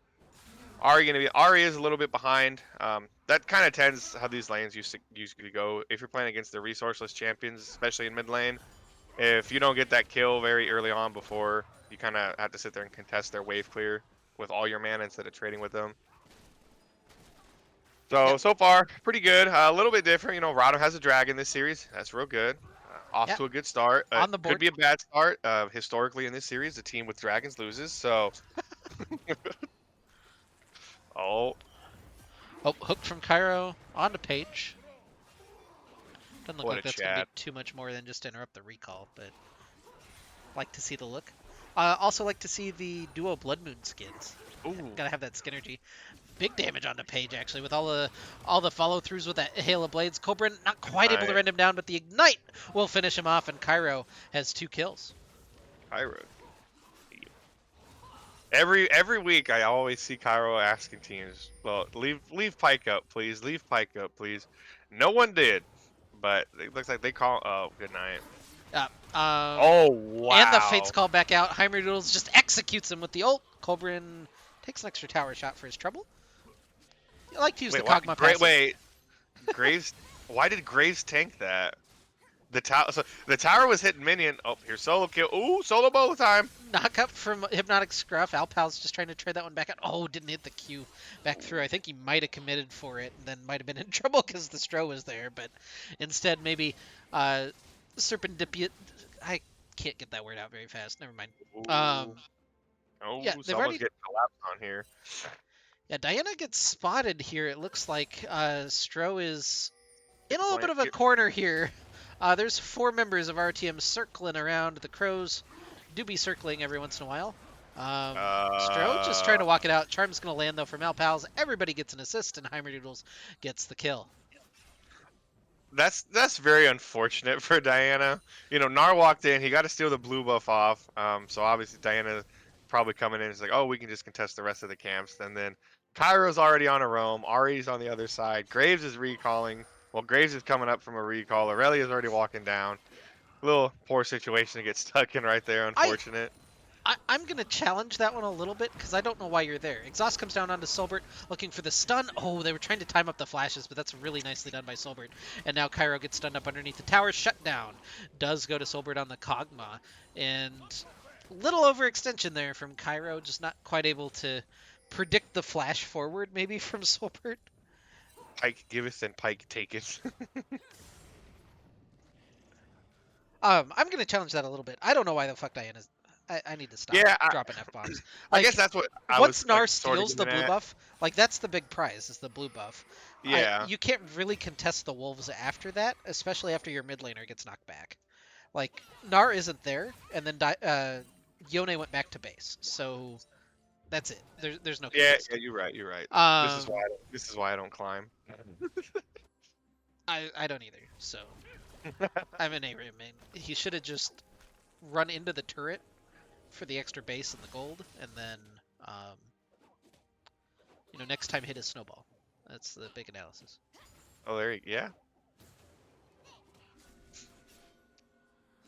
Ari is a little bit behind. That kind of tends how these lanes used to go. If you're playing against the resourceless champions, especially in mid lane, if you don't get that kill very early on before, you kind of have to sit there and contest their wave clear with all your mana instead of trading with them. So far, pretty good. A little bit different. You know, Rado has a dragon this series. That's real good. Off Yep. to a good start. On the Could board. be a bad start. Historically in this series, the team with dragons loses. So. Oh. Oh, hooked from Cairo onto Page. Doesn't look What like a that's going to chat. be too much more than just interrupt the recall, but like to see the look. Also like to see the duo Blood Moon skins. Ooh. Gotta have that synergy. Big damage onto Page actually with all the follow throughs with that hail of blades. Cobrin not quite able to Right. rend him down, but the ignite will finish him off, and Cairo has 2 kills. Pyro. Every week, I always see Cairo asking teams, "Well, leave Pike up, please. Leave Pike up, please." No one did, but it looks like they call. Oh, good night. Uh, Oh and the Fates wow! call back out. Heimerdoodles just executes him with the ult. Colbrin takes an extra tower shot for his trouble. I like to use the Wait, why? Kog'Maw Great. passive. Wait, Graves. Why did Graves tank that? The tower. So the tower was hitting minion. Oh, here's solo kill. Ooh, solo bow time. Knock up from Hypnotic Scruff. Alpal's just trying to trade that one back out. Oh, didn't hit the Q back through. I think he might have committed for it and then might have been in trouble because the Stro was there. But instead, maybe Serpendipiate. I can't get that word out very fast. Never mind. Um, Ooh. Oh, yeah, they've someone's already. getting collapsed on here. Yeah, Diana gets spotted here. It looks like Stro is in Get a the little bit plant. of a corner here. There's 4 members of RTM circling around. The Crows do be circling every once in a while. Stro just trying Uh, to walk it out. Charm's going to land, though, from Alpals. Everybody gets an assist, and Heimerdoodles gets the kill. that's very unfortunate for Diana. You know, Nar walked in. He got to steal the blue buff off. So obviously Diana probably coming in. Is like, oh, we can just contest the rest of the camps. And then Cairo's already on a roam. Ari's on the other side. Graves is recalling. Well, Graves is coming up from a recall. Aurelia's already walking down. Little poor situation to get stuck in right there. I, Unfortunate. I'm going to challenge that one a little bit because I don't know why you're there. Exhaust comes down onto Solbert looking for the stun. Oh, they were trying to time up the flashes, but that's really nicely done by Solbert. And now Cairo gets stunned up underneath the tower. Shut down. Does go to Solbert on the Kog'Maw. And little overextension there from Cairo, just not quite able to predict the flash forward maybe from Solbert. Pike giveth and Pike taketh. I'm going to challenge that a little bit. I don't know why the fuck Diana's... I need to stop Yeah, dropping F-bombs. I guess Like, that's what I was once like Nar sort of steals the getting blue at. buff, like that's the big prize is the blue buff. Yeah. You can't really contest the wolves after that, especially after your mid laner gets knocked back. Like Nar isn't there, and then Yone went back to base, so that's it. There's no Yeah, contest. yeah, you're right. You're right. Um, This is why I don't climb. I don't either. So I'm an A-Ram main. He should have just run into the turret for the extra base and the gold, and then um, next time hit his snowball. That's the big analysis. Oh, there you yeah.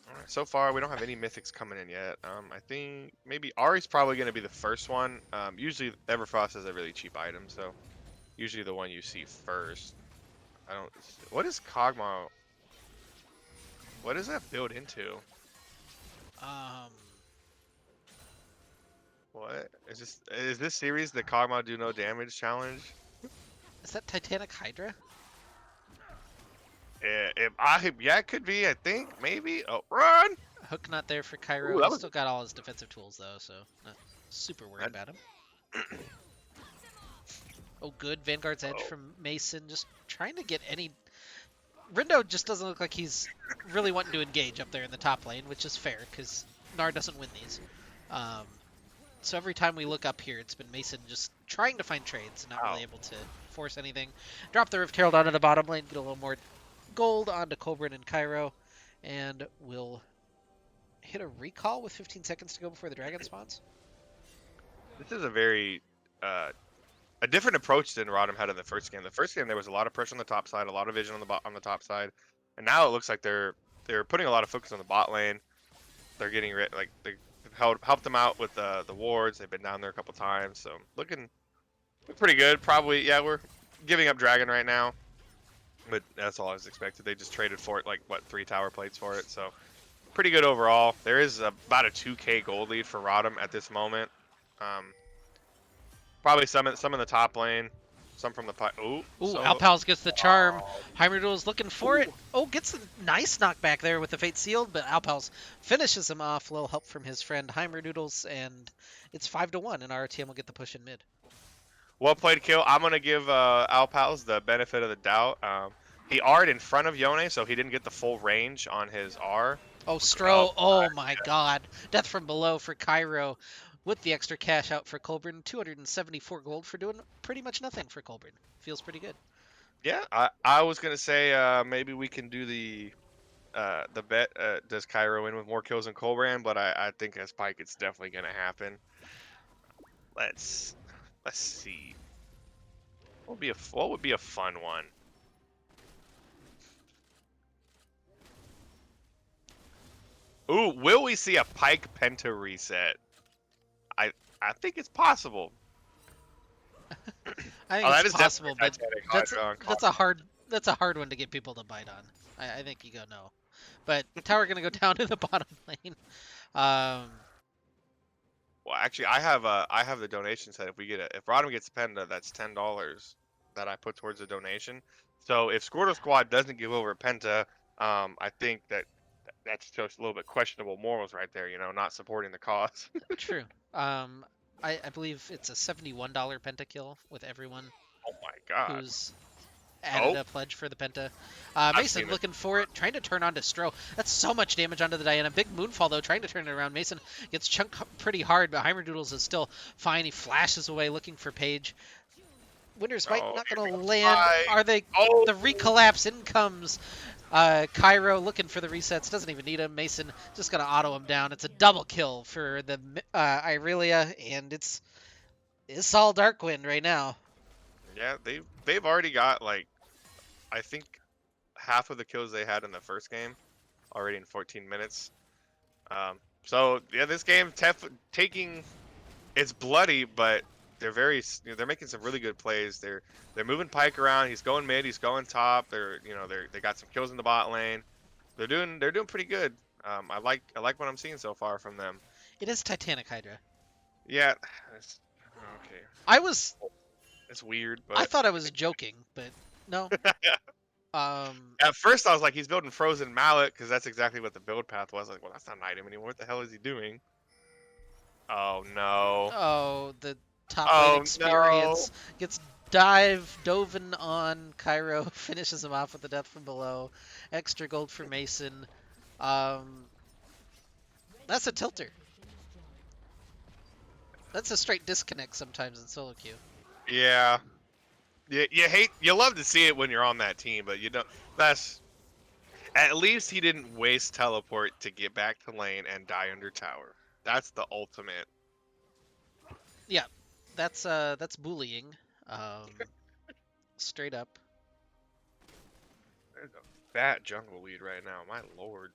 All right. So far, we don't have any mythics coming in yet. I think maybe Ari's probably going to be the first one. Usually Everfrost is a really cheap item, so usually the one you see first. I don't. What is Kog'Maw? What does that build into? Um, What is this? Is this series the Kog'Maw do no damage challenge? is that Titanic Hydra? Yeah, it could be. I think maybe. Oh, run! Hook not there for Ooh, Cairo. that He's was still got all his defensive tools though, so not super worried that. about him. Oh, good Vanguard's Edge Oh, from Mason. Just trying to get any. Rindo just doesn't look like he's really wanting to engage up there in the top lane, which is fair because Nar doesn't win these. Um, so every time we look up here, it's been Mason just trying to find trades, not wow. really able to force anything. Drop the Rift Herald onto the bottom lane, get a little more gold onto Colbrin and Cairo, and we'll hit a recall with 15 seconds to go before the dragon spawns. This is a very a different approach than Rodham had in the first game. The first game there was a lot of pressure on the top side, a lot of vision on the top side, and now it looks like they're putting a lot of focus on the bot lane. They're getting like they helped them out with the wards. They've been down there a couple times, so looking pretty good. Probably yeah, we're giving up dragon right now, but that's all I was expected. They just traded for it like what 3 tower plates for it, so pretty good overall. There is about a 2K gold lead for Rodham at this moment. Probably some in the top lane, some from the Ooh, so Alpals gets the charm. oh, Heimerdoodle's looking for it. Oh, gets a nice knockback there with the Fate Sealed, but Alpals finishes him off. A little help from his friend Heimerdoodles, and it's 5-1, and RTM will get the push in mid. well played, kill. I'm gonna give Alpals the benefit of the doubt. He R'd in front of Yone, so he didn't get the full range on his R. Oh, Stro. Oh, my God. Death from below for Cairo with the extra cash out for Colburn. 274 gold for doing pretty much nothing for Colburn. Feels pretty good. Yeah, I was gonna say maybe we can do the bet. Does Cairo win with more kills than Colbrand? But I think as Pike, it's definitely gonna happen. Let's see. What would be a fun one? Ooh, will we see a Pike Penta reset? I I think it's possible. I think Oh, it's that is definitely possible, a but Titanic that's Hydra on that's a hard that's a hard one to get people to bite on. I think you go no, but tower gonna go down in the bottom lane. Um, Well, actually, I have the donation set. If Rodham gets a Penta, that's $10 that I put towards the donation. So if Squirtle Squad doesn't give over a Penta, I think that's just a little bit questionable morals right there. You know, not supporting the cause. true. Um, I believe it's a $71 pentakill with everyone Oh my God. who's added Oh, a pledge for the penta. I've Mason seen it. looking for it, trying to turn on to Stro. That's so much damage onto the Diana. Big Moonfall, though, trying to turn it around. Mason gets chunked pretty hard, but Heimerdoodles is still fine. He flashes away looking for Paige. Winter's Bite Oh, not here going to comes land. Spike. Are they? Oh, The recollapse. In comes Cairo looking for the resets. Doesn't even need him. Mason just going to auto him down. It's a double kill for the Irelia, and it's all Darkwind right now. yeah, they've already got like I think half of the kills they had in the first game already in 14 minutes. So yeah, this game taking it's bloody, but they're making some really good plays. They're moving Pike around. He's going mid. He's going top. They got some kills in the bot lane. They're doing pretty good. I like what I'm seeing so far from them. It is Titanic Hydra. Yeah, it's, okay. I was It's weird, I but thought I was joking, but no. at first I was like, he's building Frozen Mallet because that's exactly what the build path was. Like, well, that's not an item anymore. What the hell is he doing? Oh no. Oh, the top lane Oh no. experience gets doven on Cairo, finishes him off with the death from below. Extra gold for Mason. Um, that's a tilter. That's a straight disconnect sometimes in solo queue. Yeah. You love to see it when you're on that team, but you don't. That's at least he didn't waste teleport to get back to lane and die under tower. That's the ultimate. Yeah, that's bullying. Um, straight up. There's a fat jungle lead right now. My lord,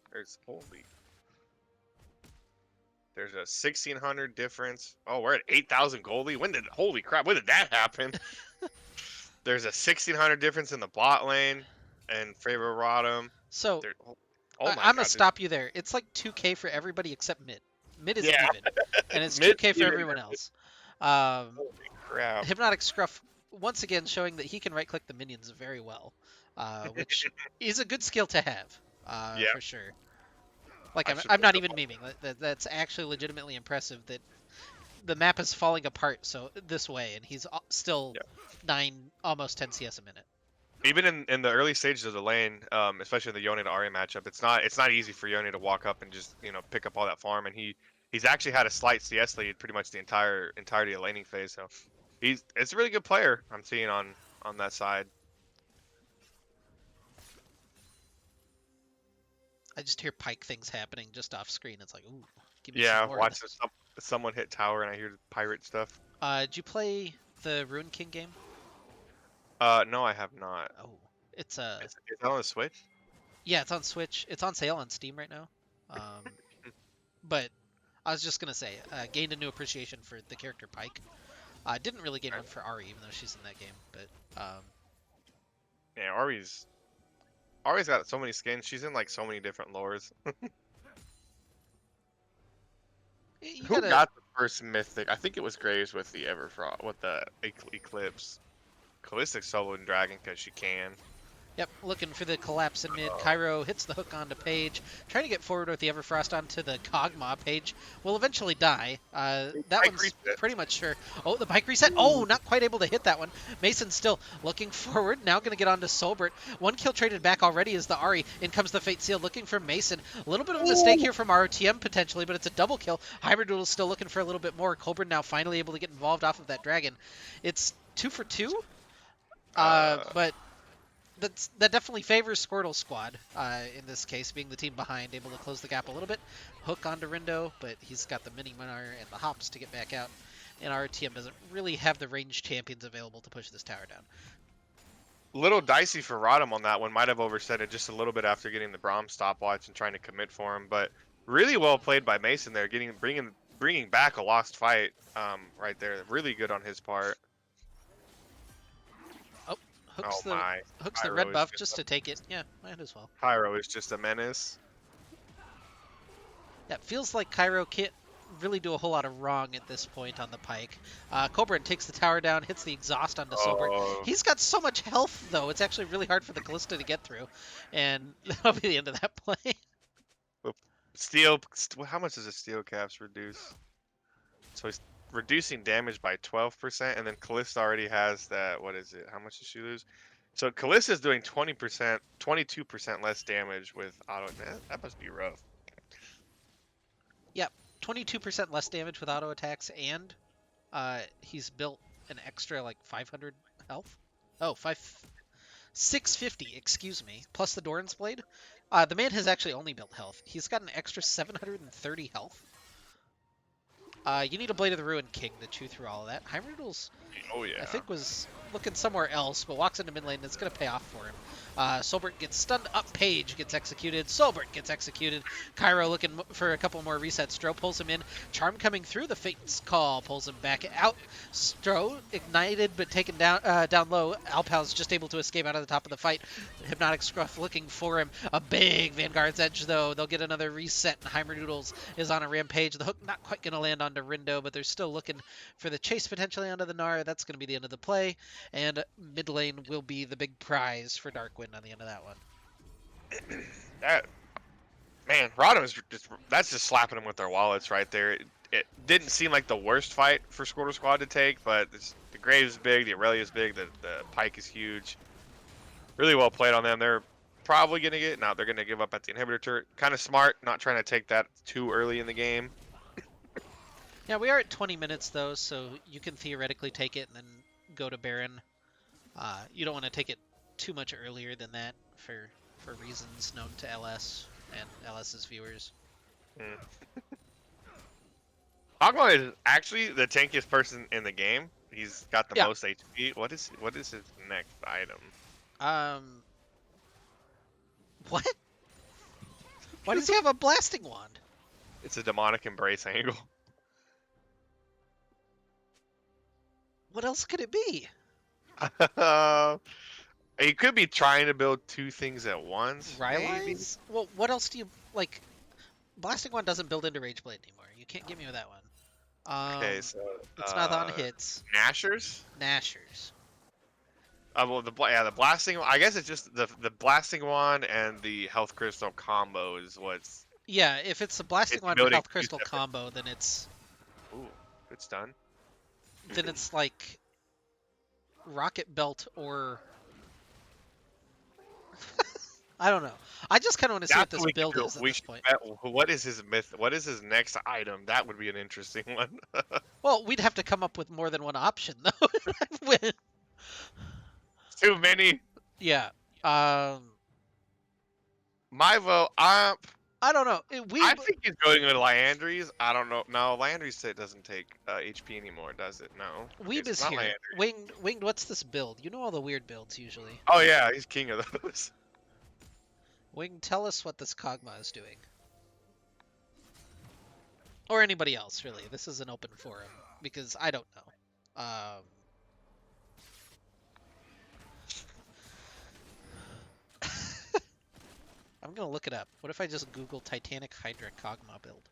there's a 1600 difference. Oh, we're at 8,000 goldie. Holy crap? When did that happen? There's a 1600 difference in the bot lane and favor Rodham. So There, oh my I'm gonna god. stop you there. It's like 2K for everybody except mid. Mid is Yeah. even, and it's Mid 2K for even. everyone else. Um, Holy crap. Hypnotic Scruff once again showing that he can right-click the minions very well, which is a good skill to have, Yeah. for sure. Like I should I'm put not them even memeing. That's actually legitimately impressive that the map is falling apart so this way, and he's still Yeah. almost 10 CS a minute. Even in the early stages of the lane, especially in the Yone to Arya matchup, it's not easy for Yone to walk up and just pick up all that farm, and he's actually had a slight CS lead pretty much the entirety of laning phase. So it's a really good player I'm seeing on that side. I just hear Pike things happening just off screen. It's like, ooh, give me Yeah, some more. watching someone hit tower and I hear pirate stuff. Did you play the Ruin King game? No, I have not. Oh, it's a Is that on the Switch? yeah, it's on Switch. It's on sale on Steam right now. But I was just gonna say, gained a new appreciation for the character Pike. Didn't really gain one for Ari, even though she's in that game. But Yeah, Ari's got so many skins. She's in like so many different lores. you Who gotta. got the first mythic? I think it was Graves with the with the Eclipse. Callistics soloing Dragon because she can. Yep, looking for the collapse in mid. Cairo hits the hook onto Page, trying to get forward with the Everfrost onto the Kog'Maw. Page will eventually die. That Bike one's reset. pretty much sure. Oh, the bike reset. Oh, not quite able to hit that one. Mason still looking forward. Now going to get onto Solbert. One kill traded back already is the Ari. In comes the Fate Seal looking for Mason. A little bit of a mistake here from ROTM potentially, but it's a double kill. Hybridoodle's still looking for a little bit more. Cobra now finally able to get involved off of that Dragon. It's 2 for 2. But that definitely favors Squirtle squad in this case, being the team behind, able to close the gap a little bit. Hook onto Rindo, but he's got the mini Minar and the hops to get back out. and our TM doesn't really have the ranged champions available to push this tower down. Little dicey for Rodham on that one. Might have overset it just a little bit after getting the Braum stopwatch and trying to commit for him, but really well played by Mason there, bringing back a lost fight right there. Really good on his part. Oh, Oh my. hooks the Pyro red is buff just to take it. Yeah, might as well. Pyro is just a menace. Yeah, it feels like Cairo can't really do a whole lot of wrong at this point on the Pike. Cobran takes the tower down, hits the exhaust onto Sobert. Oh, He's got so much health, though. It's actually really hard for the Callista to get through. And that'll be the end of that play. steel. How much does a steel caps reduce? So he's reducing damage by 12%, and then Callista already has that. What is it? How much does she lose? So Callista is doing 20%, 22% less damage with auto. That must be rough. Yep, 22% less damage with auto attacks, and he's built an extra like 500 health. Oh, 650, excuse me, plus the Doran's Blade. The man has actually only built health. He's got an extra 730 health. You need a Blade of the Ruined King to chew through all of that. Hyrule, Oh yeah. I think, was looking somewhere else, but walks into mid lane and it's going to pay off for him. Solbert gets stunned up, Page gets executed, Solbert gets executed. Cairo looking for a couple more resets. Stro pulls him in. Charm coming through the Fate's Call pulls him back out. Stro ignited but taken down down low. Alpal's just able to escape out of the top of the fight. Hypnotic Scruff looking for him. A big Vanguard's Edge though. They'll get another reset and Heimer Noodles is on a rampage. The hook not quite going to land onto Rindo, but they're still looking for the chase potentially onto the Gnar. That's going to be the end of the play. And mid lane will be the big prize for Darkwind on the end of that one. That man, Rodham is that's just slapping them with their wallets right there. It didn't seem like the worst fight for Squirtle Squad to take, but the Graves is big, the Aurelia is big, the Pike is huge. Really well played on them. They're probably gonna get now. They're gonna give up at the inhibitor turret. Kind of smart, not trying to take that too early in the game. Yeah, we are at 20 minutes though, so you can theoretically take it and then go to Baron. You don't want to take it too much earlier than that for reasons known to LS and LS's viewers. Hogma is actually the tankiest person in the game. He's got the Yeah. most HP. What is his next item? What? Why does he have a blasting wand? It's a demonic embrace angle. What else could it be? He could be trying to build two things at once. Maybe. Rylai's? Well, what else do you like? Blasting wand doesn't build into Rage Blade anymore. You can't get me with that one. Okay, so it's not on hits. Nashers. Nashers. Well, the blasting. I guess it's just the blasting wand and the health crystal combo is what's. Yeah, if it's the blasting It's wand building with health two crystal separate- combo, then it's Ooh, it's done. like rocket belt or I don't know. I just kind of want to see what That's this we build can do. is at We this should point. bet what is his myth? What is his next item? That would be an interesting one. Well, we'd have to come up with more than one option though. When- Too many. yeah. My vote. I don't know. I think he's going with Liandry's. I don't know. No, Liandry's set doesn't take HP anymore, does it? No. Weeb It's is not here. Liandry. Winged, what's this build? You know all the weird builds usually. Oh yeah, he's king of those. Winged, tell us what this Kog'Maw is doing. Or anybody else, really. This is an open forum, because I don't know. I'm gonna look it up. What if I just Google Titanic Hydra Kog'Maw build?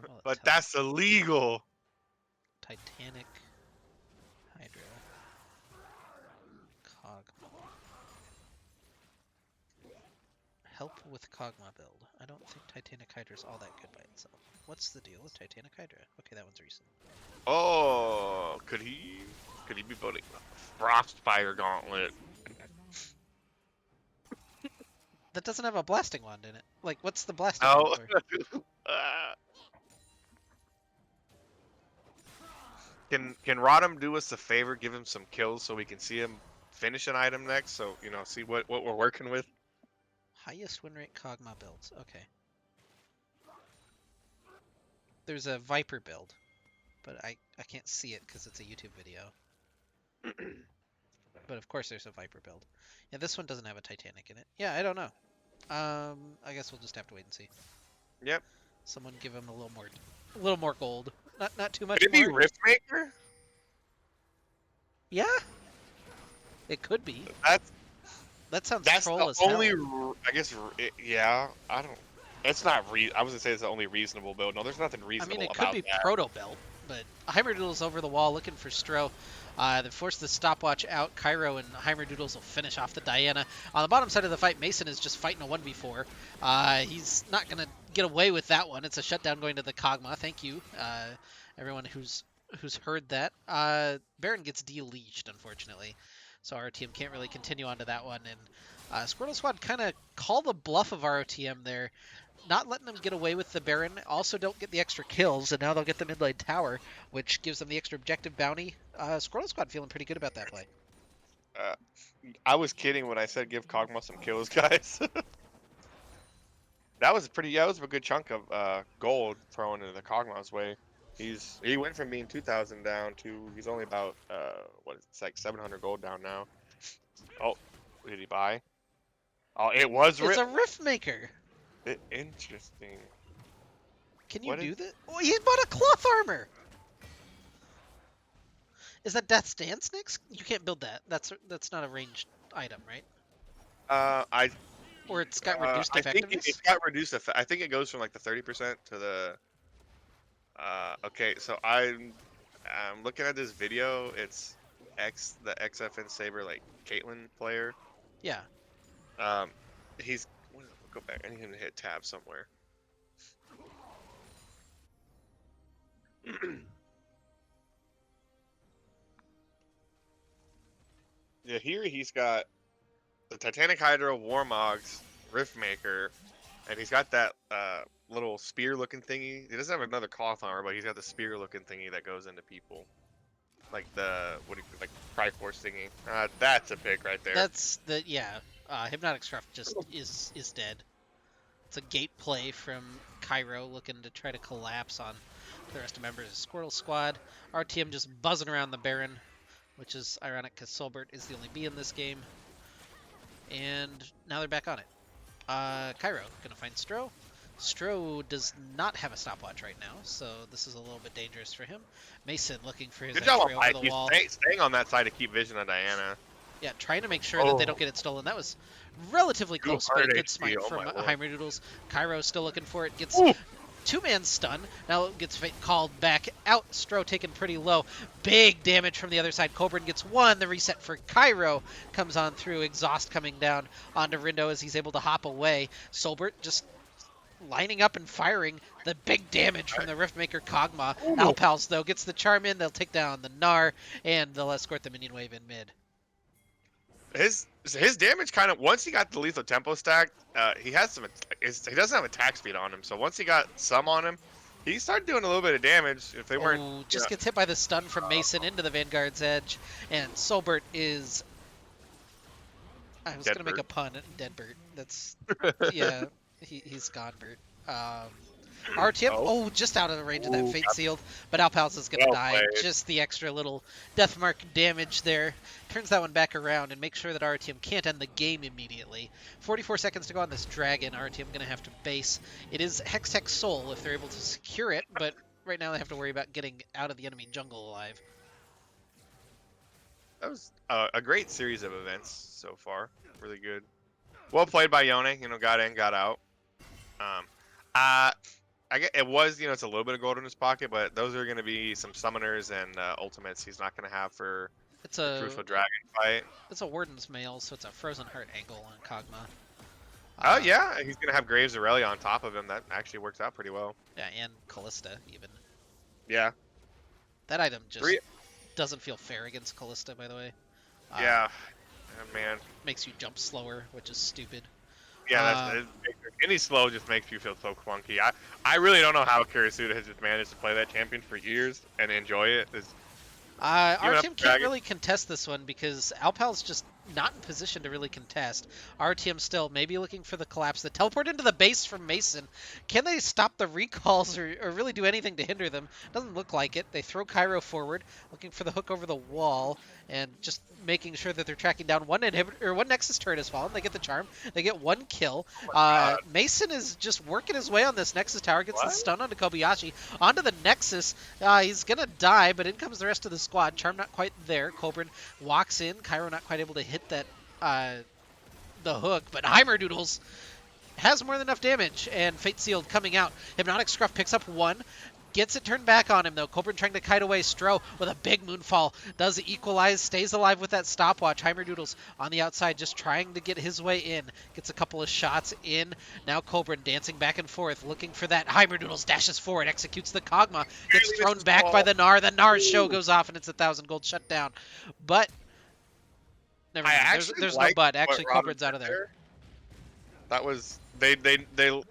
Well, But tell- that's illegal. Titanic Hydra Kog'Maw. Help with Kog'Maw build. I don't think Titanic Hydra is all that good by itself. What's the deal with Titanic Hydra? Okay, that one's recent. Oh, could he be building a Frostfire Gauntlet? That doesn't have a blasting wand in it. Like, what's the blasting No. wand for? Can Rodham do us a favor, give him some kills so we can see him finish an item next? So see what we're working with. Highest win rate Kog'Maw builds. Okay. There's a Viper build. but I can't see it because it's a YouTube video. But of course there's a Viper build. Yeah, this one doesn't have a Titanic in it. Yeah, I don't know. I guess we'll just have to wait and see. Yep. Someone give him a little more gold. Not too much Could it be more. Riftmaker? Yeah, it could be. That sounds That's troll the as only. hell. I guess. Yeah. I don't. It's not. I was gonna say it's the only reasonable build. No, there's nothing I reasonable mean, it could about be that. Proto Belt, but Heimerdoodle's over the wall looking for Stro. They force the stopwatch out. Cairo and Heimerdoodles will finish off the Diana. On the bottom side of the fight, Mason is just fighting a 1v4. He's not going to get away with that one. It's a shutdown going to the Kog'Maw. Thank you, everyone who's heard that. Baron gets de-leashed, unfortunately. So ROTM can't really continue on to that one. And Squirtle Squad kind of call the bluff of ROTM there. Not letting them get away with the Baron. Also don't get the extra kills, and now they'll get the mid lane tower, which gives them the extra objective bounty. Squirtle Squad feeling pretty good about that play. I was kidding when I said give Kog'Maw some kills, guys. That was pretty. Yeah, it was a good chunk of gold thrown into the Kog'Maw's way. He went from being 2,000 down to he's only about it's like 700 gold down now. Oh, did he buy? Oh, it was. It's a Rift Maker. Interesting. Can you do that? Oh, he bought a cloth armor. Is that Death's Dance next? You can't build that. That's not a ranged item, right? Or it's got reduced effectiveness. I think it's got reduced effect. I think it goes from like the 30% to the. Okay, so I'm looking at this video. It's the XFN Saber like Caitlyn player. Yeah. He's go back. I need him to hit tab somewhere. Yeah, here he's got the Titanic Hydra, Warmogs, Riftmaker, and he's got that little spear-looking thingy. He doesn't have another cloth armor, but he's got the spear-looking thingy that goes into people, like the Triforce thingy. That's a pick right there. That's the Hypnotic Struff just is dead. It's a gate play from Cairo looking to try to collapse on the rest of members of Squirtle Squad. RTM just buzzing around the Baron, which is ironic because Solbert is the only B in this game. And now they're back on it. Cairo gonna find Stro. Stro does not have a stopwatch right now, so this is a little bit dangerous for him. Mason looking for his entry over the wall. Staying on that side to keep vision on Diana. Yeah, trying to make sure that they don't get it stolen. That was relatively close, but a good smite from Heimerdoodles. Cairo still looking for it. Gets two-man stun. Now gets called back out. Stro taken pretty low. Big damage from the other side. Coburn gets one. The reset for Cairo comes on through. Exhaust coming down onto Rindo as he's able to hop away. Solbert just lining up and firing the big damage from the Riftmaker Kog'Maw. Alpals, though, gets the charm in. They'll take down the Gnar, and they'll escort the minion wave in mid. His damage kind of once he got the lethal tempo stacked, he has some. He doesn't have attack speed on him, so once he got some on him, he started doing a little bit of damage. If they weren't, just gets hit by the stun from Mason into the Vanguard's edge, and Solbert is. I was gonna make a pun. Deadbert. That's yeah. He's gone, Bert. RTM, just out of the range of that Fate Sealed, but Alpals is going to die. Just the extra little death mark damage there. Turns that one back around and makes sure that RTM can't end the game immediately. 44 seconds to go on this Dragon. RTM going to have to base. It is Hextech Soul if they're able to secure it, but right now they have to worry about getting out of the enemy jungle alive. That was a great series of events so far. Really good. Well played by Yone. Got in, got out. I get it was, it's a little bit of gold in his pocket, but those are going to be some summoners and ultimates he's not going to have for the Crucial Dragon fight. It's a Warden's Mail, so it's a Frozen Heart angle on Kog'Maw. Oh, yeah, he's going to have Graves Aurelia on top of him. That actually works out pretty well. Yeah, and Callista, even. Yeah. That item just doesn't feel fair against Callista, by the way. Yeah. Oh, man. Makes you jump slower, which is stupid. Yeah, any slow just makes you feel so clunky. I really don't know how Kirisuda has just managed to play that champion for years and enjoy it. Our team can't really contest this one because Alpal's just not in position to really contest. RTM still maybe looking for the collapse. The teleport into the base from Mason. Can they stop the recalls or really do anything to hinder them? Doesn't look like it. They throw Cairo forward, looking for the hook over the wall, and just making sure that they're tracking down one inhibitor or one Nexus turret has fallen. They get the charm. They get one kill. God. Mason is just working his way on this Nexus tower. Gets the What? stun onto Kobayashi. Onto the Nexus. He's gonna die, but in comes the rest of the squad. Charm not quite there. Cobran walks in. Cairo not quite able to hit that the hook, but Heimerdoodles has more than enough damage, and Fate Sealed coming out. Hypnotic Scruff picks up one, gets it turned back on him though. Cobran trying to kite away. Stro with a big moonfall does equalize, stays alive with that stopwatch. Heimerdoodles on the outside just trying to get his way in. Gets a couple of shots in. Now Cobran dancing back and forth, looking for that. Heimerdoodles dashes forward, executes the Kog'Maw, gets thrown back by the Gnar. The Gnar's show goes off, and it's 1,000 gold shutdown. But never mind. There's no but. Actually, Cobran's out of there. That was they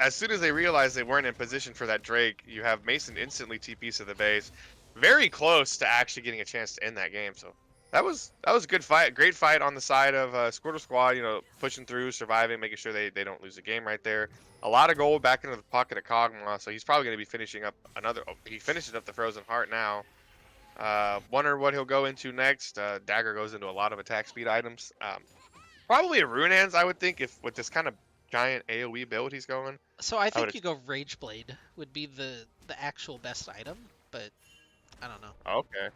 as soon as they realized they weren't in position for that Drake, you have Mason instantly TPs to the base, very close to actually getting a chance to end that game. So that was a good fight, great fight on the side of Squirtle Squad. You know, pushing through, surviving, making sure they don't lose the game right there. A lot of gold back into the pocket of Kog'Maw, so he's probably going to be finishing up another. Oh, he finishes up the Frozen Heart now. Wonder what he'll go into next. Dagger goes into a lot of attack speed items. Probably a Rune Hands, I would think, if with this kind of giant AoE build he's going. So I think you go Rage Blade would be the actual best item, but I don't know. Okay.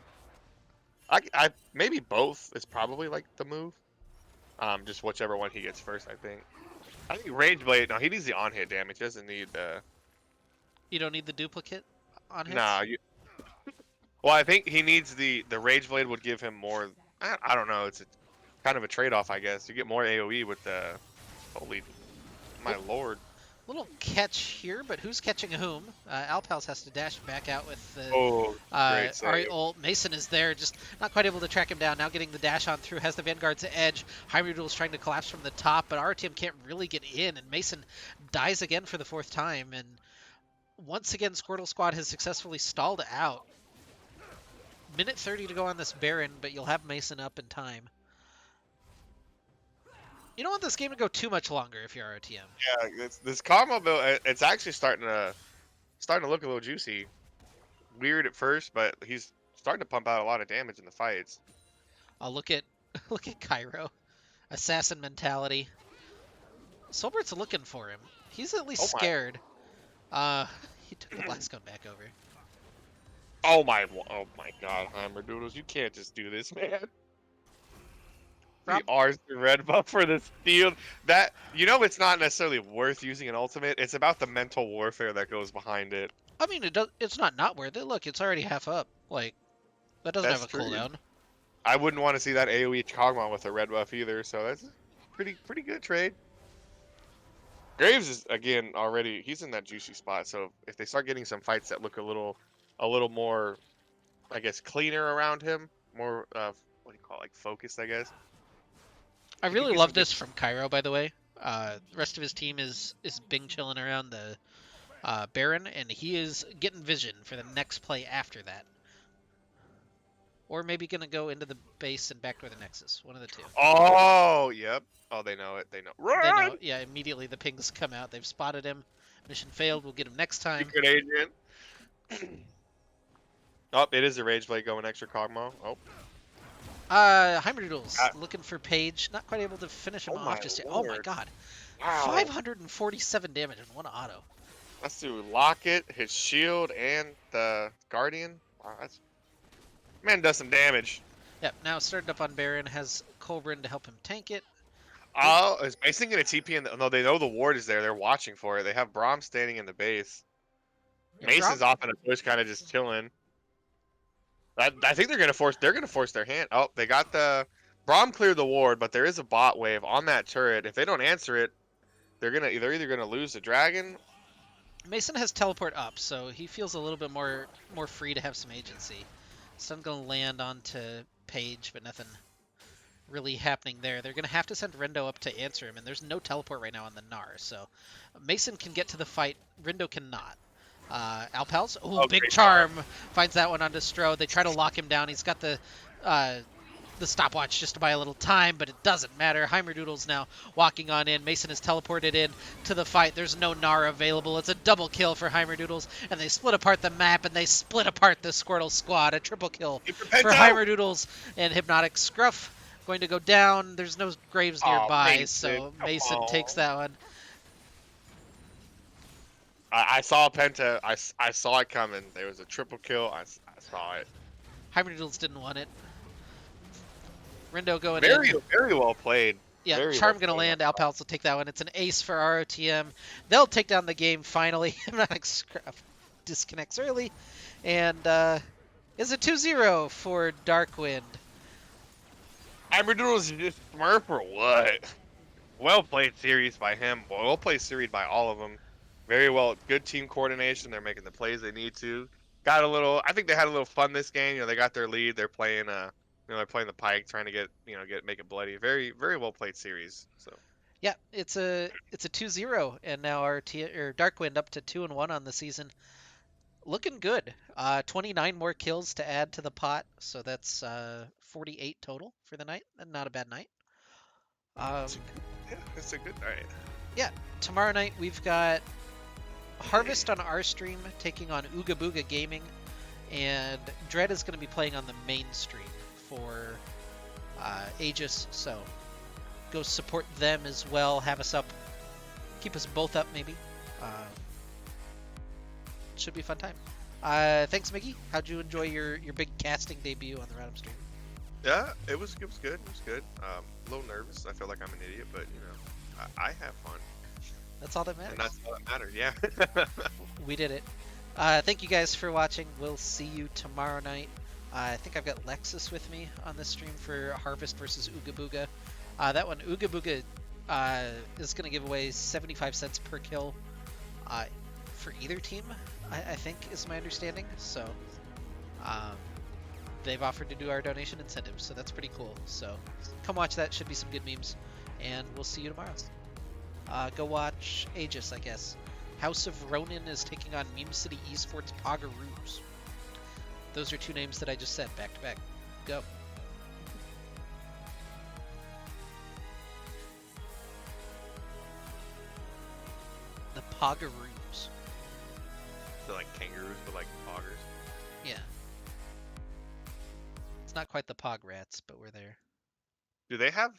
I maybe both is probably like the move. Just whichever one he gets first, I think Rage Blade. No, he needs the on hit damage. He doesn't need the. You don't need the duplicate on hits? Nah, well, I think he needs the Rage Blade would give him more. I don't know. It's kind of a trade off, I guess. You get more AoE with the. Holy, my lord. Little catch here, but who's catching whom? Alpals has to dash back out with the great save. Ari ult. Mason is there, just not quite able to track him down. Now getting the dash on through, has the Vanguard's edge. Heimerdoodle is trying to collapse from the top, but RTM can't really get in, and Mason dies again for the 4th time. And once again, Squirtle Squad has successfully stalled out. Minute 30 to go on this Baron, but you'll have Mason up in time. You don't want this game to go too much longer if you're RTM. Yeah, this Kog'Maw build, it's actually starting to look a little juicy. Weird at first, but he's starting to pump out a lot of damage in the fights. I'll look at Cairo. Assassin mentality. Soulbert's looking for him. He's at least scared. He took the blast gun back over. Oh my god, Heimerdoodles, you can't just do this, man. The R's the red buff for this field. That, you know, it's not necessarily worth using an ultimate. It's about the mental warfare that goes behind it. I mean, it's not worth it. Look, it's already half up. Like, that doesn't have a cooldown. I wouldn't want to see that AoE Kog'Maw with a red buff either, so that's a pretty good trade. Graves is, again, already, he's in that juicy spot, so if they start getting some fights that look a little more, I guess, cleaner around him, more, what do you call it, like focused, I guess. I really love this from Cairo, by the way. The rest of his team is Bing chilling around the Baron, and he is getting vision for the next play after that. Or maybe going to go into the base and backdoor the Nexus. One of the two. Oh, yep. Oh, they know it. They know. Run! They know. Yeah, immediately the pings come out. They've spotted him. Mission failed. We'll get him next time. Secret agent. Oh, it is a Rage Blade going extra Kog'Maw. Oh. Heimerdoodles looking for Page. Not quite able to finish him off just yet. Oh my god. Wow. 547 damage in one auto. Let's do Locket, his shield, and the Guardian. Wow, that's... Man does some damage. Yep, now started up on Baron, has Cobran to help him tank it. Oh, is Mason going to TP in the... No, they know the ward is there. They're watching for it. They have Braum standing in the base. Yeah, Mason's off in a push, kind of just chilling. I think they're gonna force their hand. Oh, they got the Braum cleared the ward, but there is a bot wave on that turret. If they don't answer it, they're either gonna lose the dragon. Mason has teleport up, so he feels a little bit more free to have some agency. Stun gonna land onto Page, but nothing really happening there. They're gonna have to send Rendo up to answer him, and there's no teleport right now on the Gnar, so Mason can get to the fight. Rendo cannot. Alpals, big charm. Finds that one on Destro. They try to lock him down. He's got the the stopwatch just to buy a little time, but it doesn't matter. Heimerdoodle's now walking on in. Mason is teleported in to the fight. There's no Nara available. It's a double kill for Heimerdoodles, and they split apart the map, and they split apart the Squirtle squad. A triple kill Keep your for Pento! Heimerdoodles, and Hypnotic Scruff going to go down. There's no graves Oh, nearby, Mason, so come Mason takes on. that one. I saw Penta. I saw it coming. There was a triple kill. I saw it. Heimerdoodles didn't want it. Rindo going Very, in. very well played. Yeah, Very well Charm gonna played. land. Alpals will take that one. It's an ace for ROTM. They'll take down the game finally. Hypnotic Scruff disconnects early, and is a 2-0 for Darkwind. Aberdoodles is just Smurf or what? Well played series by him. Well played series by all of them. Very well. Good team coordination. They're making the plays they need to. Got a little. I think they had a little fun this game. You know, they got their lead. They're playing. They're playing the pike, trying to get. Make it bloody. Very, very well played series. So. Yeah, it's a 2-0, and now our Darkwind up to 2-1 on the season. Looking good. 29 more kills to add to the pot, so that's 48 total for the night. Not a bad night. Um, It's a good night. yeah, tomorrow night we've got Harvest on our stream taking on Ooga Booga Gaming, and Dread is going to be playing on the main stream for Aegis, so go support them as well. Have us up, keep us both up maybe. Should be a fun time. Thanks, Mickey. How'd you enjoy your big casting debut on the Rotom stream? Yeah, it was good. It was good. A little nervous. I feel like I'm an idiot, but I have fun, That's all that matters. and that's all that matters. Yeah. We did it. Thank you guys for watching. We'll see you tomorrow night. I think I've got Lexus with me on this stream for Harvest versus Ooga Booga. That one, Ooga Booga is going to give away 75 cents per kill for either team, I think is my understanding. So um, they've offered to do our donation incentives, so that's pretty cool. So come watch that. Should be some good memes. And we'll see you tomorrow. Go watch Aegis, I guess. House of Ronin is taking on Meme City Esports Pogaroos. Those are two names that I just said back to back. Go. The Pogaroos. They're like kangaroos, but like poggers. Yeah. It's not quite the Pog Rats, but we're there. Do they have